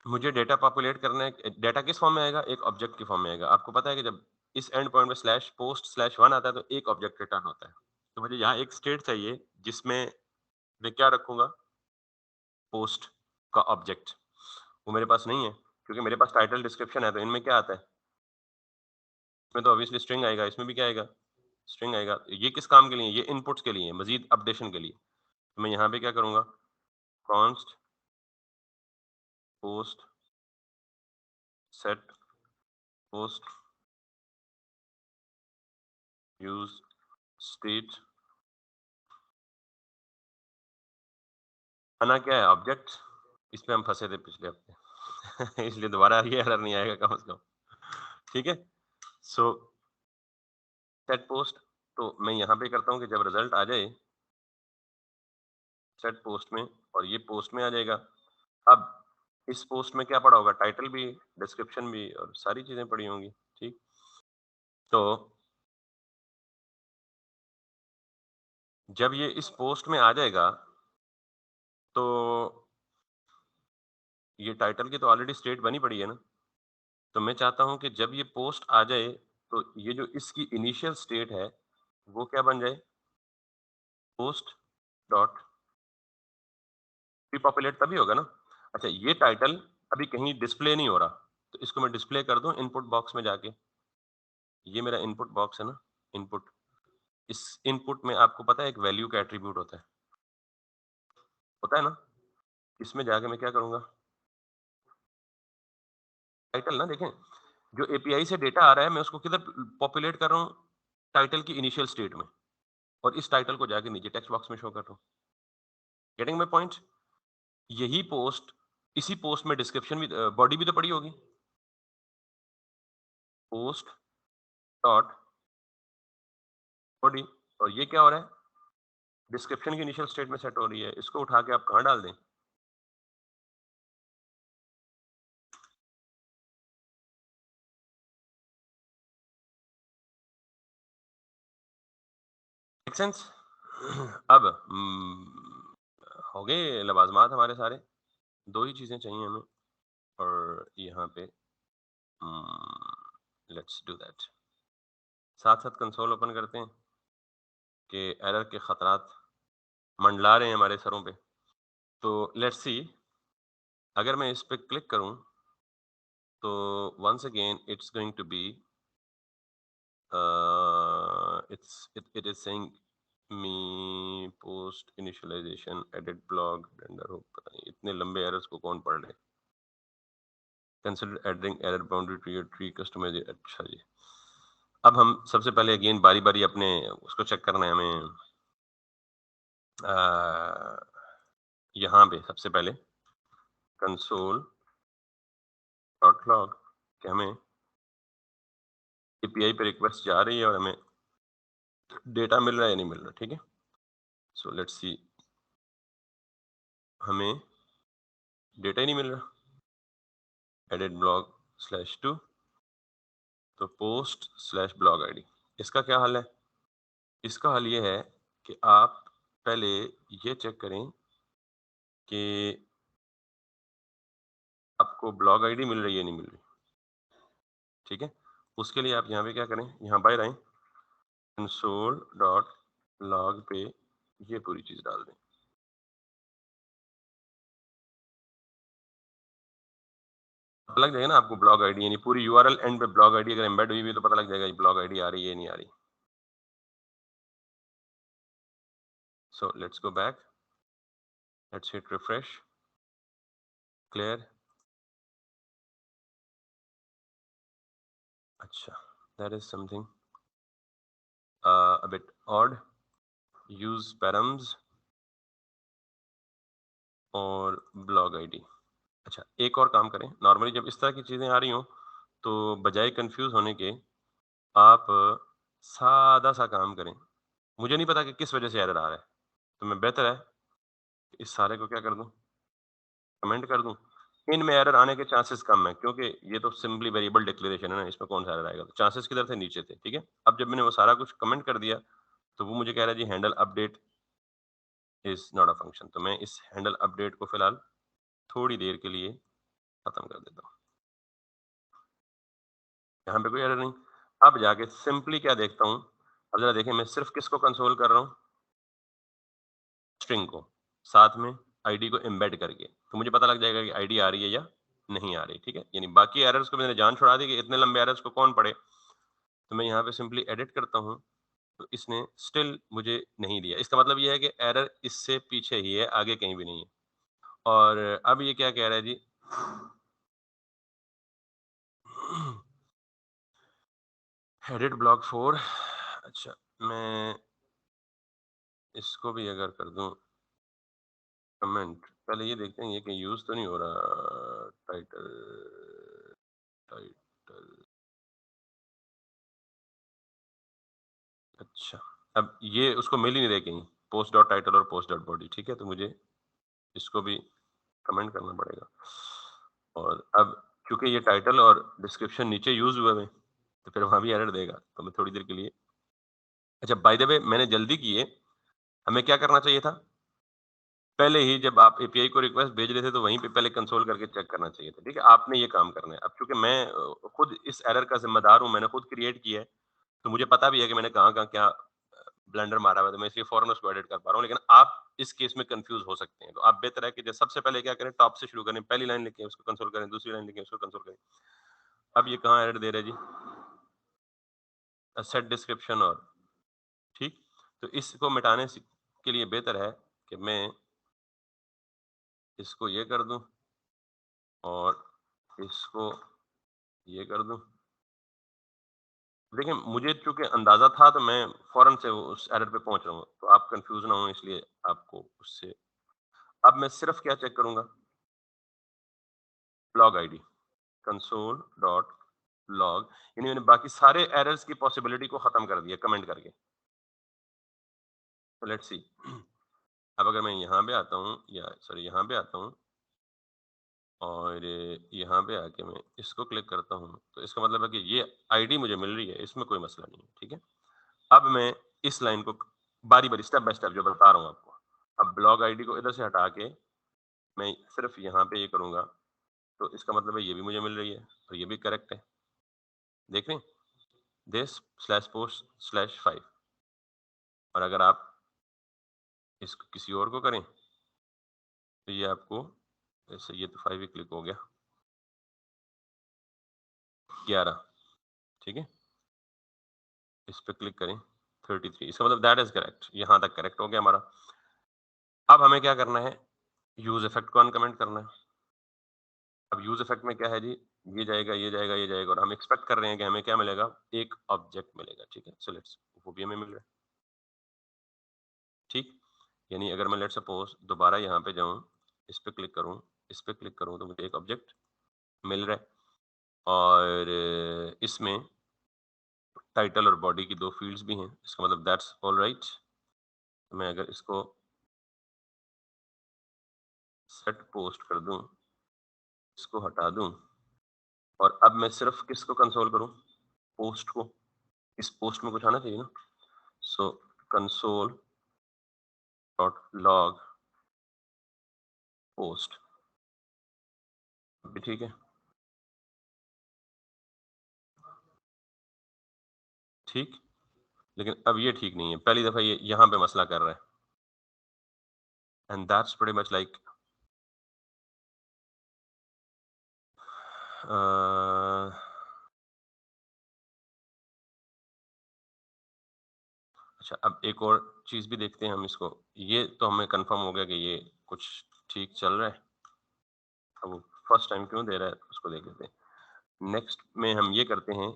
मुझे डेटा पॉपुलेट करना है। डेटा किस फॉर्म में आएगा? एक ऑब्जेक्ट के फॉर्म में आएगा। आपको पता है कि जब इस एंड पॉइंट में स्लैश पोस्ट स्लैश वन आता है तो एक ऑब्जेक्ट रिटर्न होता है। तो मुझे यहाँ एक स्टेट चाहिए जिसमें मैं क्या रखूंगा? पोस्ट का ऑब्जेक्ट। वो मेरे पास नहीं है, क्योंकि मेरे पास टाइटल डिस्क्रिप्शन है। तो इनमें क्या आता है? इसमें तो ऑब्वियसली स्ट्रिंग आएगा। इसमें भी क्या आएगा? स्ट्रिंग आएगा। ये किस काम के लिए? ये इनपुट्स के लिए, मजीद अपडेशन के लिए। तो मैं यहाँ पे क्या करूंगा? Const post set post use state. खाना क्या है? ऑब्जेक्ट। इस पे हम फंसे थे पिछले हफ्ते इसलिए दोबारा ये एरर नहीं आएगा कम से कम। ठीक है। सो सेट पोस्ट, तो मैं यहाँ पे करता हूँ कि जब रिजल्ट आ जाए सेट पोस्ट में, और ये पोस्ट में आ जाएगा। अब इस पोस्ट में क्या पड़ा होगा? टाइटल भी, डिस्क्रिप्शन भी, और सारी चीजें पड़ी होंगी। ठीक। तो जब ये इस पोस्ट में आ जाएगा तो ये टाइटल की तो ऑलरेडी स्टेट बनी पड़ी है ना। तो मैं चाहता हूं कि जब ये पोस्ट आ जाए तो ये जो इसकी इनिशियल स्टेट है वो क्या बन जाए? पोस्ट डॉट प्री पॉपुलेट तभी होगा ना। अच्छा, ये टाइटल अभी कहीं डिस्प्ले नहीं हो रहा, तो इसको मैं डिस्प्ले कर दूं इनपुट बॉक्स में जाके। ये मेरा इनपुट बॉक्स है ना, इनपुट। इस इनपुट में आपको पता है एक वैल्यू का एट्रीब्यूट होता है ना। इसमें जाके मैं क्या करूंगा? टाइटल ना, देखें, जो एपीआई से डेटा आ रहा है मैं उसको किधर पॉपुलेट कर रहा हूँ? टाइटल की इनिशियल स्टेट में। और इस टाइटल को जाके नीचे टेक्स्ट बॉक्स में शो कर रहा हूँ। Getting my point? यही पोस्ट, इसी पोस्ट में डिस्क्रिप्शन भी, बॉडी भी तो पड़ी होगी। पोस्ट डॉट बॉडी, और ये क्या हो रहा है? डिस्क्रिप्शन की इनिशियल स्टेट में सेट हो रही है। इसको उठा के आप कहाँ डाल दें? Make sense? अब हो गए लवाजमात हमारे सारे। दो ही चीजें चाहिए हमें, और यहाँ पे लेट्स डू दैट। साथ साथ कंसोल ओपन करते हैं कि एरर के खतरात मंडला रहे हैं हमारे सरों पे। तो लेट्स सी, अगर मैं इस पे क्लिक करूं तो once again it's going to be it is saying me post initialization edit blog render हो, पता नहीं इतने लंबे एरर्स को कौन पढ़ ले। Consider adding error boundary to your tree customise. अच्छा जी, अब हम सबसे पहले अगेन बारी बारी अपने उसको चेक करना है हमें। यहाँ पे सबसे पहले कंसोल डॉट लॉग कि हमें एपीआई पे रिक्वेस्ट जा रही है और हमें डेटा मिल रहा है या नहीं मिल रहा। ठीक है, सो लेट्स सी, हमें डेटा ही नहीं मिल रहा। एडिट ब्लॉग स्लैश टू, तो पोस्ट स्लैश ब्लॉग आईडी, इसका क्या हल है? इसका हल ये है कि आप पहले ये चेक करें कि आपको ब्लॉग आईडी मिल रही है नहीं मिल रही। ठीक है, उसके लिए आप यहाँ पे क्या करें, यहाँ बाहर आए, कंसोल डॉट लॉग पे ये पूरी चीज डाल दें। पता लग जाएगा ना आपको ब्लॉग आईडी, यानी पूरी यूआरएल एंड पे ब्लॉग आईडी अगर एम्बेड हुई भी तो पता लग जाएगा ब्लॉग आईडी आ रही है नहीं आ रही। So let's go back, let's hit refresh, clear. अच्छा, that is something a bit odd, use params और ब्लॉग आईडी। अच्छा, एक और काम करें, नॉर्मली जब इस तरह की चीजें आ रही हों तो बजाय कंफ्यूज होने के आप सादा सा काम करें। मुझे नहीं पता कि किस वजह से एरर आ रहा है, तो मैं बेहतर है कि इस सारे को क्या कर दूं, कमेंट कर दूं। इनमें एरर आने के चांसेस कम है क्योंकि ये तो सिंपली वेरिएबल डिक्लेरेशन है ना, इसमें कौन सा एरर आएगा। तो चांसेस किधर थे, नीचे थे। ठीक है, अब जब मैंने वो सारा कुछ कमेंट कर दिया तो वो मुझे कह रहा है जी handle update is not a function. तो मैं इस हैंडल अपडेट को फिलहाल थोड़ी देर के लिए खत्म कर देता हूँ। यहाँ पे कोई एरर नहीं। अब जाके सिंपली क्या देखता हूँ, अब जरा देखें, मैं सिर्फ किसको कंसोल कर रहा हूँ, स्ट्रिंग को, साथ में आईडी को एम्बेड करके, तो मुझे पता लग जाएगा कि आईडी आ रही है या नहीं आ रही। ठीक है, यानी बाकी एरर्स को मैंने जान छुड़ा दी कि इतने लंबे एरर्स को कौन पढ़े। तो मैं यहाँ पे सिंपली एडिट करता हूँ तो इसने स्टिल मुझे नहीं दिया। इसका मतलब ये है कि एरर इससे पीछे ही है, आगे कहीं भी नहीं है। और अब ये क्या कह रहा है जी, एडिट ब्लॉक 4। अच्छा, मैं इसको भी अगर कर दूं कमेंट, पहले ये देखते हैं ये कहीं यूज तो नहीं हो रहा। टाइटल, टाइटल, अच्छा, अब ये उसको मिल ही नहीं रहे कहीं, पोस्ट डॉट टाइटल और पोस्ट डॉट बॉडी। ठीक है, तो मुझे इसको भी कमेंट करना पड़ेगा। और अब क्योंकि ये टाइटल और डिस्क्रिप्शन नीचे यूज हुए हैं तो फिर वहां भी एरर देगा, तो मैं थोड़ी देर के लिए। अच्छा, बाय द वे मैंने जल्दी की है, हमें क्या करना चाहिए था, पहले ही जब आप एपीआई को रिक्वेस्ट भेज रहे थे तो वहीं पे पहले कंसोल करके चेक करना चाहिए था। ठीक है, आपने ये काम करना है। अब चूंकि मैं खुद इस एरर का जिम्मेदार हूँ, मैंने खुद क्रिएट किया है, तो मुझे पता भी है कि मैंने कहाँ-कहाँ क्या ब्लेंडर मारा हुआ है, तो मैं इसलिए फौरन उसको एडिट कर पा रहा हूँ। लेकिन आप इस केस में कंफ्यूज हो सकते हैं, तो आप बेहतर है कि जब सबसे पहले क्या करें, टॉप से शुरू करें, पहली लाइन लिखें उसको कंसोल करें, दूसरी लाइन लिखें उसको कंसोल करें। अब ये कहाँ एरर दे रहा है जी, सेट डिस्क्रिप्शन और, ठीक, तो इसको मिटाने के लिए बेहतर है कि मैं इसको ये कर दूं और इसको ये कर दूं। देखिए, मुझे चूंकि अंदाजा था तो मैं फौरन से उस एरर पे पहुंच रहा हूँ, तो आप कंफ्यूज ना हो इसलिए आपको उससे। अब मैं सिर्फ क्या चेक करूंगा, log ID, console dot log, यानी मैंने बाकी सारे एरर्स की पॉसिबिलिटी को खत्म कर दिया कमेंट करके। तो लेट्स सी, अब अगर मैं यहाँ पे आता हूँ, या सॉरी यहाँ पे आता हूँ और यहाँ पे आके मैं इसको क्लिक करता हूँ, तो इसका मतलब है कि ये आईडी मुझे मिल रही है, इसमें कोई मसला नहीं है। ठीक है, अब मैं इस लाइन को बारी बारी स्टेप बाय स्टेप जो बता रहा हूँ आपको, अब ब्लॉग आईडी को इधर से हटा के मैं सिर्फ यहाँ पे ये करूंगा, तो इसका मतलब है ये भी मुझे मिल रही है और ये भी करेक्ट है। देख रहे हैं, दिस स्लैश पोस्ट स्लैश 5, और अगर आप इसको किसी और को करें तो ये आपको ऐसे, ये तो 5 ही क्लिक हो गया, 11, ठीक है। इस पे क्लिक करें 33, इसका मतलब दैट इज करेक्ट, यहाँ तक करेक्ट हो गया हमारा। अब हमें क्या करना है, यूज इफेक्ट को अनकमेंट करना है। अब यूज इफेक्ट में क्या है जी, ये जाएगा, ये जाएगा, ये जाएगा, और हम एक्सपेक्ट कर रहे हैं कि हमें क्या मिलेगा, एक ऑब्जेक्ट मिलेगा, ठीक है। सो लेट्स, वो भी हमें मिल रहा है, ठीक। यानी अगर मैं लेट सपोज दोबारा यहाँ पे जाऊँ, इस पे क्लिक करूँ, इस पे क्लिक करूँ, तो मुझे एक ऑब्जेक्ट मिल रहा है, और इसमें टाइटल और बॉडी की 2 फील्ड्स भी हैं, इसका मतलब दैट्स ऑलराइट। मैं अगर इसको सेट पोस्ट कर दूं, इसको हटा दूं, और अब मैं सिर्फ किसको कंसोल करूं, पोस्ट को। इस पोस्ट में कुछ आना चाहिए ना, सो कंसोल डॉट लॉग पोस्ट, भी ठीक है, ठीक। लेकिन अब ये ठीक नहीं है, पहली दफा ये यहाँ पे मसला कर रहा है, and that's pretty much like अच्छा, अब एक और चीज भी देखते हैं हम इसको। ये तो हमें कंफर्म हो गया कि ये कुछ ठीक चल रहा है। अब वो फर्स्ट टाइम क्यों दे रहा है उसको देख लेते हैं। नेक्स्ट में हम ये करते हैं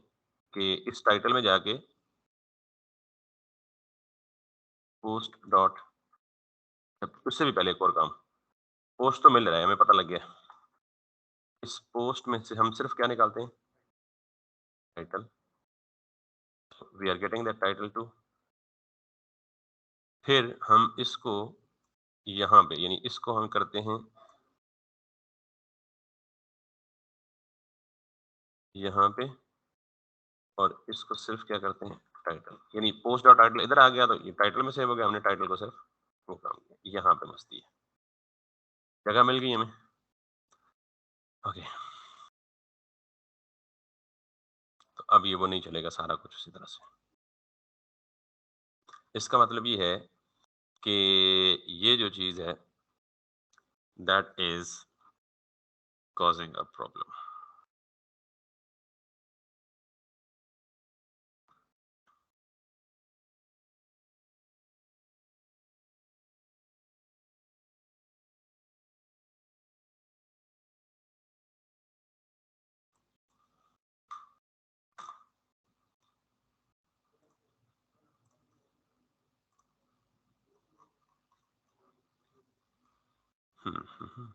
कि इस टाइटल में जाके पोस्ट डॉट, उससे भी पहले एक और काम, पोस्ट तो मिल रहा है, हमें पता लग गया। इस पोस्ट में से हम सिर्फ क्या निकालते हैं, title. We are getting that title too. फिर हम इसको यहाँ पे, यानी इसको हम करते हैं यहाँ पे, और इसको सिर्फ क्या करते हैं, टाइटल। यानी पोस्ट डॉट टाइटल इधर आ गया, तो ये टाइटल में सेव हो गया, हमने टाइटल को सिर्फ वो काम किया। यहाँ पे मस्ती है, जगह मिल गई हमें, ओके। तो अब ये वो नहीं चलेगा सारा कुछ उसी तरह से। इसका मतलब ये है कि ये जो चीज है, that is causing a problem. हम्म।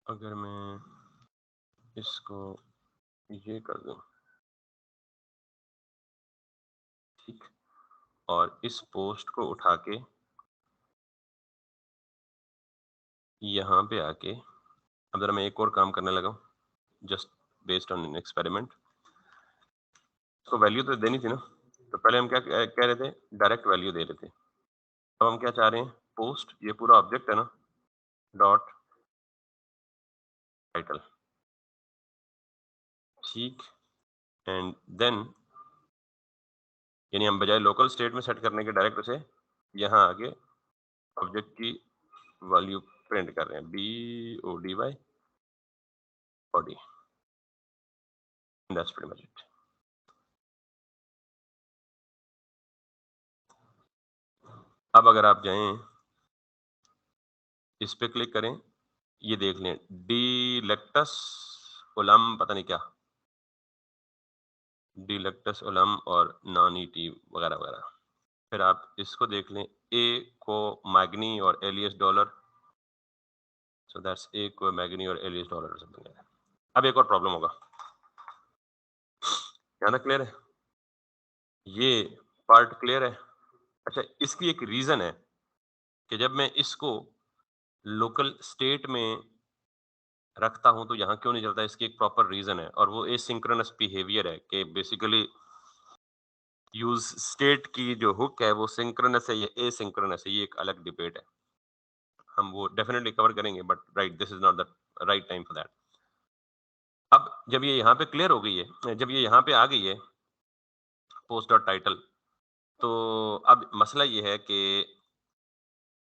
अगर मैं इसको ये कर दूं, ठीक, और इस पोस्ट को उठा के यहाँ पे आके, अब जरा मैं एक और काम करने लगा हूँ, just based on an experiment. तो वैल्यू तो देनी थी ना, तो पहले हम क्या कह रहे थे, डायरेक्ट वैल्यू दे रहे थे। अब हम क्या चाह रहे हैं, पोस्ट, ये पूरा ऑब्जेक्ट है ना, डॉट टाइटल, ठीक। एंड देन, यानी हम बजाय लोकल स्टेट में सेट करने के डायरेक्ट उसे यहाँ आके ऑब्जेक्ट की वैल्यू प्रिंट कर रहे हैं, B O D Y body, that's pretty much it. अब अगर आप जाएं, इस पे क्लिक करें, ये देख लें, डिलेक्टस ओलम पता नहीं क्या, डिलेक्टस ओलम और नानी टी वगैरह वगैरह। फिर आप इसको देख लें, ए को मैग्नी और एलियस डॉलर, सो दैट्स ए को मैग्नी और एलियस डॉलर समथिंग। अब एक और प्रॉब्लम होगा, यहाँ तक क्लियर है, ये पार्ट क्लियर है। अच्छा, इसकी एक रीजन है कि जब मैं इसको लोकल स्टेट में रखता हूं तो यहाँ क्यों नहीं चलता, इसकी एक प्रॉपर रीजन है, और वो एसिंक्रोनस बिहेवियर है, कि बेसिकली यूज स्टेट की जो हुक है वो सिंक्रोनस है या एसिंक्रोनस है, ये एक अलग डिबेट है। हम वो डेफिनेटली कवर करेंगे, but right, this is not the right time for that. अब जब ये यहाँ पे क्लियर हो गई है, जब ये यहाँ पे आ गई है पोस्ट डॉट टाइटल, तो अब मसला ये है कि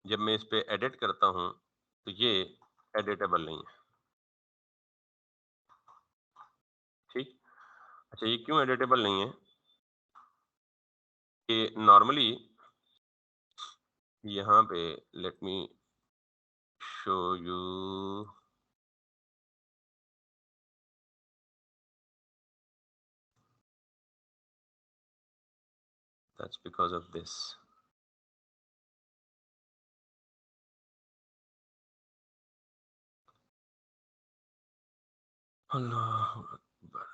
जब मैं इस पे एडिट करता हूँ तो ये एडिटेबल नहीं है। ठीक। अच्छा, ये क्यों एडिटेबल नहीं है? कि नॉर्मली यहाँ पे, let me show you, that's because of this. अल्लाह अकबर।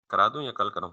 करा दूं या कल करूं?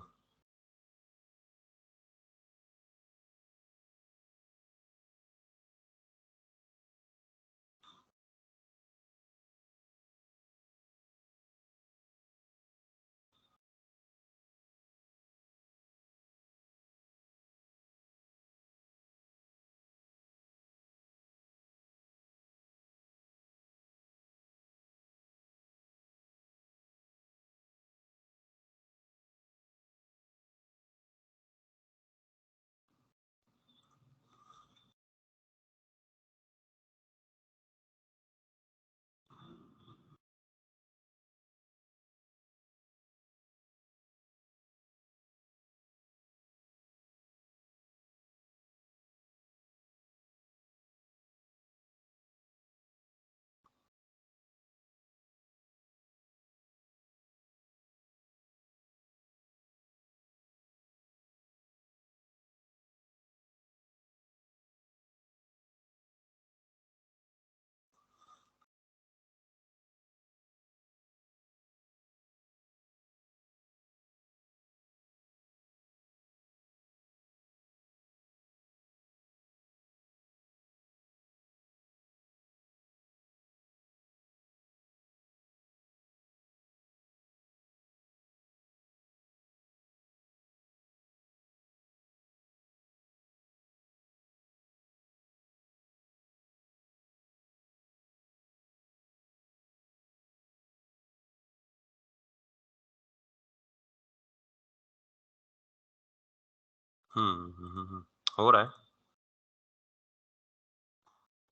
हो रहा है,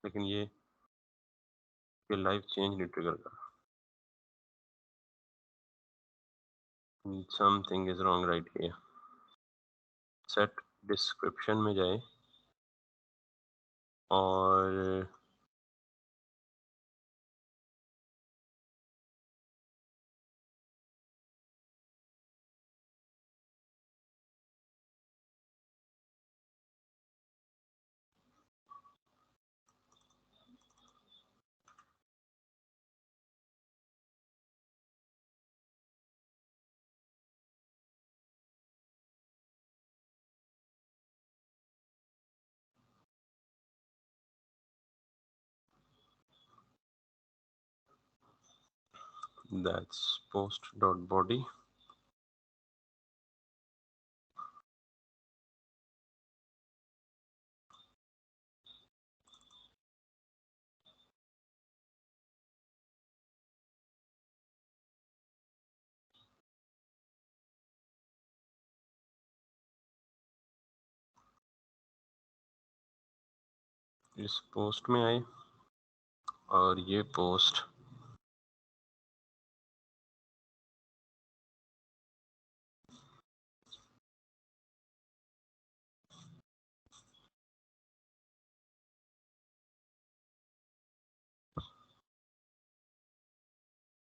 लेकिन ये लाइव चेंज नहीं ट्रिगर कर रहा। Something is wrong right here. Set description में जाए और दैट्स पोस्ट डॉट बॉडी। इस पोस्ट में आए और ये post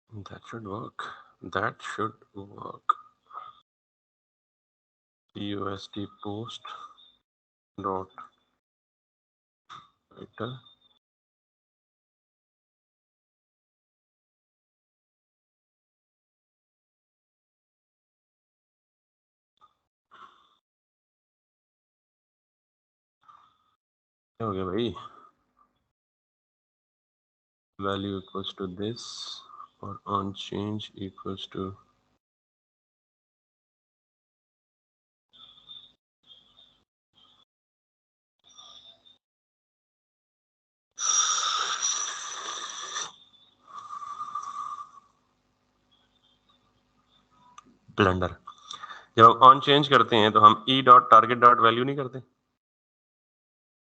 that should work, that should work। USD post dot title। क्या हो गया भाई? वैल्यू इक्वल्स टू दिस और on change equals to blunder. जब हम ऑन चेंज करते हैं तो हम ई डॉट टारगेट डॉट वैल्यू नहीं करते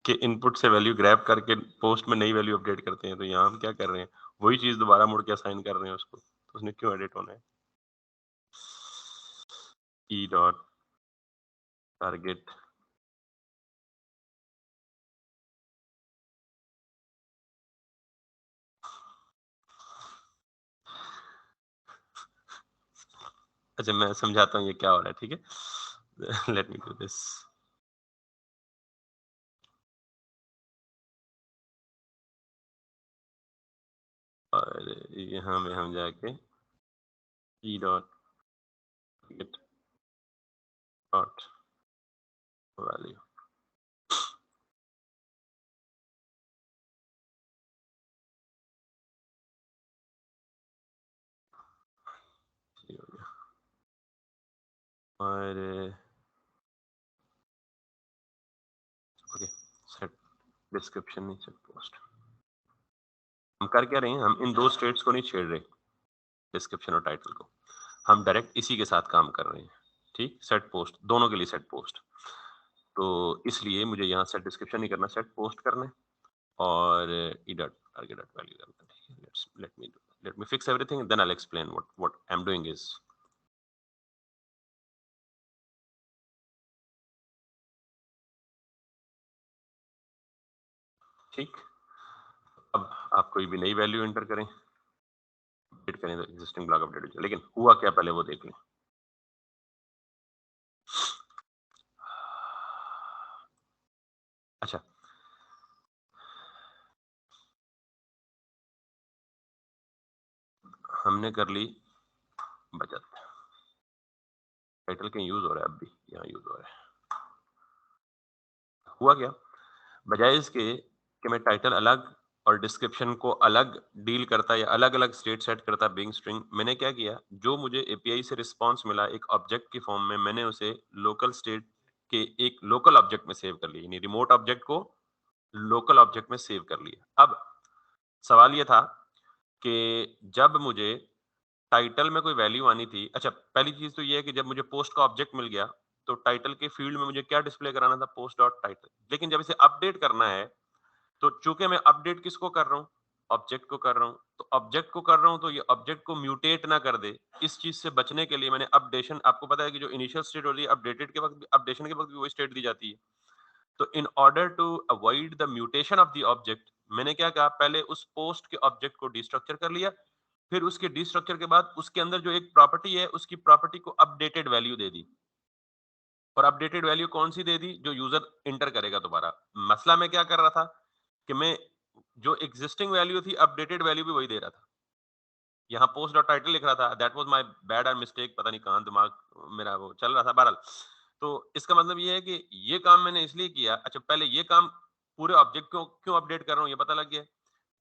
कि इनपुट से वैल्यू ग्रैब करके पोस्ट में नई वैल्यू अपडेट करते हैं। तो यहाँ हम क्या कर रहे हैं, वही चीज दोबारा मुड़ के असाइन कर रहे हैं उसको, तो उसने क्यों एडिट होना है। ई डॉट टारगेट अच्छा मैं समझाता हूँ ये क्या हो रहा है, ठीक है। Let me do this. और यहाँ में हम जाके E dot gate dot value, और ओके सेट डिस्क्रिप्शन नहीं सेट पोस्ट। हम कर क्या रहे हैं, हम इन दो स्टेट्स को नहीं छेड़ रहे, डिस्क्रिप्शन और टाइटल को, हम डायरेक्ट इसी के साथ काम कर रहे हैं। ठीक, सेट पोस्ट दोनों के लिए सेट पोस्ट, तो इसलिए मुझे यहाँ सेट डिस्क्रिप्शन नहीं करना, सेट पोस्ट करना है और e dot target dot value करना है। ठीक है, let me fix everything then I will explain what I am doing is. ठीक, अब आप कोई भी नई वैल्यू एंटर करें, अपडेट करें तो एग्जिस्टिंग ब्लॉक अपडेट हो जाए, लेकिन हुआ क्या पहले वो देख लें। अच्छा, हमने कर ली बचत, टाइटल कहीं यूज हो रहा है, अब भी यहाँ यूज हो रहा है। हुआ क्या, बजाय इसके कि मैं टाइटल अलग और डिस्क्रिप्शन को अलग डील करता या अलग अलग स्टेट सेट करता बिंग स्ट्रिंग, मैंने क्या किया, जो मुझे एपीआई से रिस्पांस मिला एक ऑब्जेक्ट की फॉर्म में, मैंने उसे लोकल स्टेट के एक लोकल ऑब्जेक्ट में सेव कर लिया, यानी रिमोट ऑब्जेक्ट को लोकल ऑब्जेक्ट में सेव कर लिया। अब सवाल ये था कि जब मुझे टाइटल में कोई वैल्यू आनी थी, अच्छा पहली चीज तो ये है कि जब मुझे पोस्ट का ऑब्जेक्ट मिल गया तो टाइटल के फील्ड में मुझे क्या डिस्प्ले कराना था, पोस्ट डॉट टाइटल। लेकिन जब इसे अपडेट करना है तो चूंकि मैं अपडेट किसको कर रहा हूँ, ऑब्जेक्ट को कर रहा हूँ, तो ऑब्जेक्ट को कर रहा हूँ तो ये ऑब्जेक्ट को म्यूटेट ना कर दे, इस चीज से बचने के लिए मैंने अपडेशन, आपको पता है कि जो इनिशियल स्टेट होती है अपडेटेड के वक्त, अपडेशन के वक्त भी वही स्टेट दी जाती है। तो in order to avoid the mutation of the object, मैंने क्या कहा, पहले उस पोस्ट के ऑब्जेक्ट को डिस्ट्रक्चर कर लिया, फिर उसके डिस्ट्रक्चर के बाद उसके अंदर जो एक प्रॉपर्टी है उसकी प्रॉपर्टी को अपडेटेड वैल्यू दे दी। और अपडेटेड वैल्यू कौन सी दे दी, जो यूजर इंटर करेगा दोबारा। मसला मैं क्या कर रहा था कि मैं जो एग्जिस्टिंग वैल्यू थी अपडेटेड वैल्यू भी वही दे रहा था। यहाँ पोस्ट डॉट टाइटल लिख रहा था, दैट वाज माय बैड और मिस्टेक, पता नहीं कहाँ दिमाग मेरा वो चल रहा था। बहरहाल, तो इसका मतलब ये है कि ये काम मैंने इसलिए किया, अच्छा पहले ये काम पूरे ऑब्जेक्ट को क्यों अपडेट कर रहा हूँ ये पता लग गया,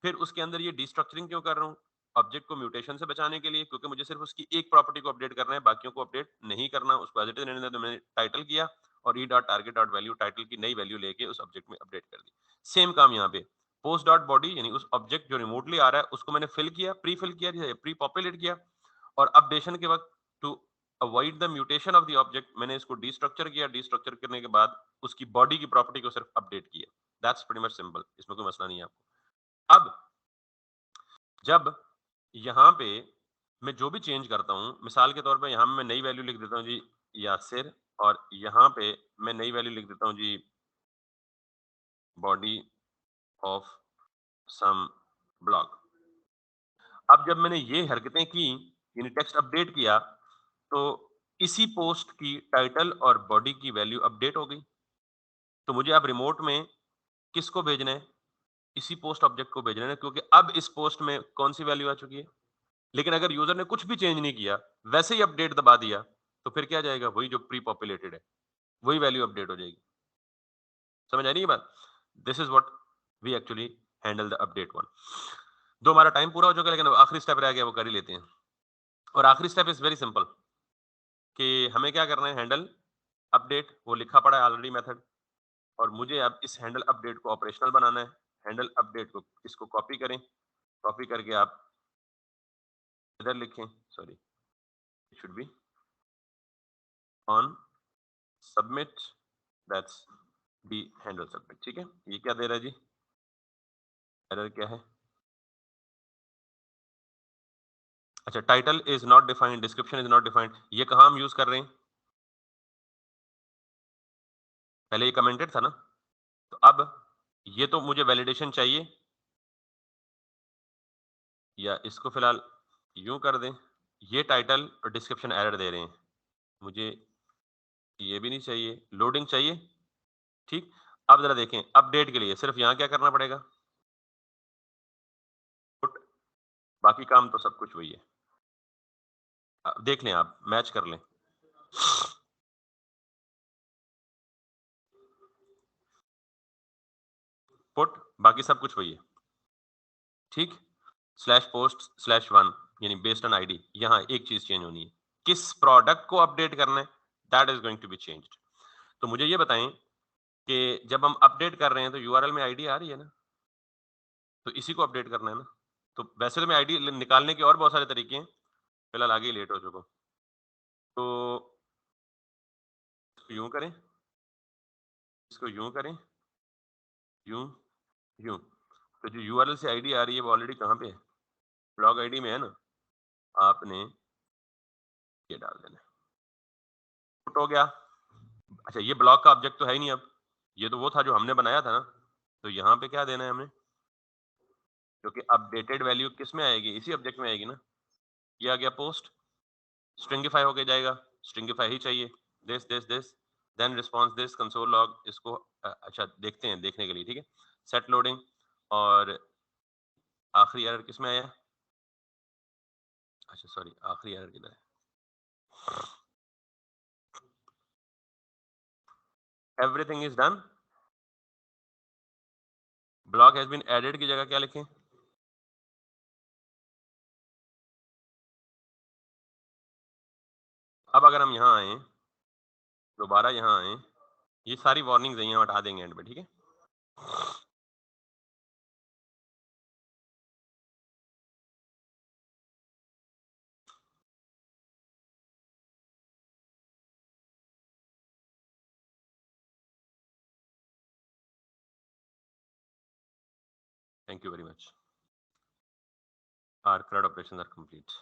फिर उसके अंदर ये डिस्ट्रक्चरिंग क्यों कर रहा हूँ, ऑब्जेक्ट को म्यूटेशन से बचाने के लिए, क्योंकि मुझे सिर्फ उसकी एक प्रॉपर्टी को अपडेट करना है, बाकियों को अपडेट नहीं करना, उसको एज इट इज रहने देना। तो मैंने टाइटल किया और e dot target dot value, title की नई वैल्यू लेके उस ऑब्जेक्ट में अपडेट कर दी। सेम काम यहाँ पे, पोस्ट डॉट बॉडी यानी उस ऑब्जेक्ट जो रिमोटली आ रहा है उसको मैंने फिल किया, प्री पॉपुलेट किया, और अपडेशन के वक्त to avoid the mutation of the object मैंने इसको डिस्ट्रक्चर किया, डिस्ट्रक्चर करने के बाद उसकी बॉडी की प्रॉपर्टी को सिर्फ अपडेट किया। दैट्स प्रीटी मच सिंपल, इसमें कोई मसला नहीं है आपको। अब जब यहाँ पे मैं जो भी चेंज करता हूँ, मिसाल के तौर पे यहाँ मैं नई वैल्यू लिख देता हूँ जी यासिर, और यहाँ पे मैं नई वैल्यू लिख देता हूँ जी बॉडी ऑफ सम ब्लॉग। अब जब मैंने ये हरकतें की, यानी टेक्स्ट अपडेट किया, तो इसी पोस्ट की टाइटल और बॉडी की वैल्यू अपडेट हो गई। तो मुझे अब रिमोट में किसको भेजना है, इसी पोस्ट ऑब्जेक्ट को भेजना है, क्योंकि अब इस पोस्ट में कौन सी वैल्यू आ चुकी है। लेकिन अगर यूजर ने कुछ भी चेंज नहीं किया, वैसे ही अपडेट दबा दिया, तो फिर क्या जाएगा, वही जो प्री पॉपुलेटेड है वही वैल्यू अपडेट हो जाएगी। समझ आ रही है बात, this is what we actually handle the update one. दो हमारा टाइम पूरा हो चुका है, लेकिन आखिरी स्टेप रह गया, वो कर ही लेते हैं। और आखिरी स्टेप इज वेरी सिंपल कि हमें क्या करना है, हैंडल अपडेट, वो लिखा पड़ा है ऑलरेडी मेथड, और मुझे अब इस हैंडल अपडेट को ऑपरेशनल बनाना है। हैंडल अपडेट को, इसको कॉपी करें, कॉपी करके आप इधर लिखें, sorry should be on submit, that's B handle submit. ठीक है, ये क्या दे रहा है जी, एरर क्या है? अच्छा, title is not defined, description is not defined, ये कहाँ हम यूज कर रहे हैं? पहले ये कमेंटेड था ना, तो अब ये तो मुझे वैलिडेशन चाहिए, या इसको फिलहाल यूं कर दें। ये टाइटल और डिस्क्रिप्शन एरर दे रहे हैं, मुझे ये भी नहीं चाहिए, लोडिंग चाहिए। ठीक, अब जरा देखें, अपडेट के लिए सिर्फ यहाँ क्या करना पड़ेगा, पुट, बाकी काम तो सब कुछ वही है। देख लें, आप मैच कर लें। पुट, बाकी सब कुछ वही है। ठीक, स्लैश पोस्ट स्लैश वन, यानी बेस्ड ऑन आईडी, यहाँ एक चीज चेंज होनी है, किस प्रोडक्ट को अपडेट करना है, that is going to be changed. तो मुझे ये बताएं कि जब हम अपडेट कर रहे हैं तो यूआरएल में आईडी आ रही है ना, तो इसी को अपडेट करना है ना। तो वैसे तो मैं आईडी निकालने के और बहुत सारे तरीके हैं, फिलहाल आगे ही लेट हो चुका हूं। तो इसको यूं करें, इसको यूं करें, यूं, यूं। तो जो यूआरएल से आईडी आ रही है वो ऑलरेडी कहाँ पे है, ब्लॉग आईडी में है ना, आपने ये डाल देना है। Put हो गया। अच्छा, ये ब्लॉग का ऑब्जेक्ट तो है ही नहीं अब, ये तो वो था जो हमने बनाया था ना, तो यहाँ पे क्या देना है हमें, क्योंकि अपडेटेड वैल्यू किस में आएगी, इसी ऑब्जेक्ट में आएगी ना। ये आ गया पोस्ट, स्ट्रिंगिफाई होके जाएगा, स्ट्रिंगिफाई ही चाहिए, this then response this console log, इसको अच्छा देखते हैं, देखने के लिए ठीक है। सेट लोडिंग, और आखिरी एरर किस में आया, अच्छा सॉरी, आखिरी एरर किधर है, everything is done, blog has been added की जगह क्या लिखें, अब अगर हम यहाँ आए, दोबारा यहाँ आए, ये सारी वार्निंग्स यहाँ हटा देंगे एंड पे, ठीक है। Thank you very much. Our CRUD operations are complete.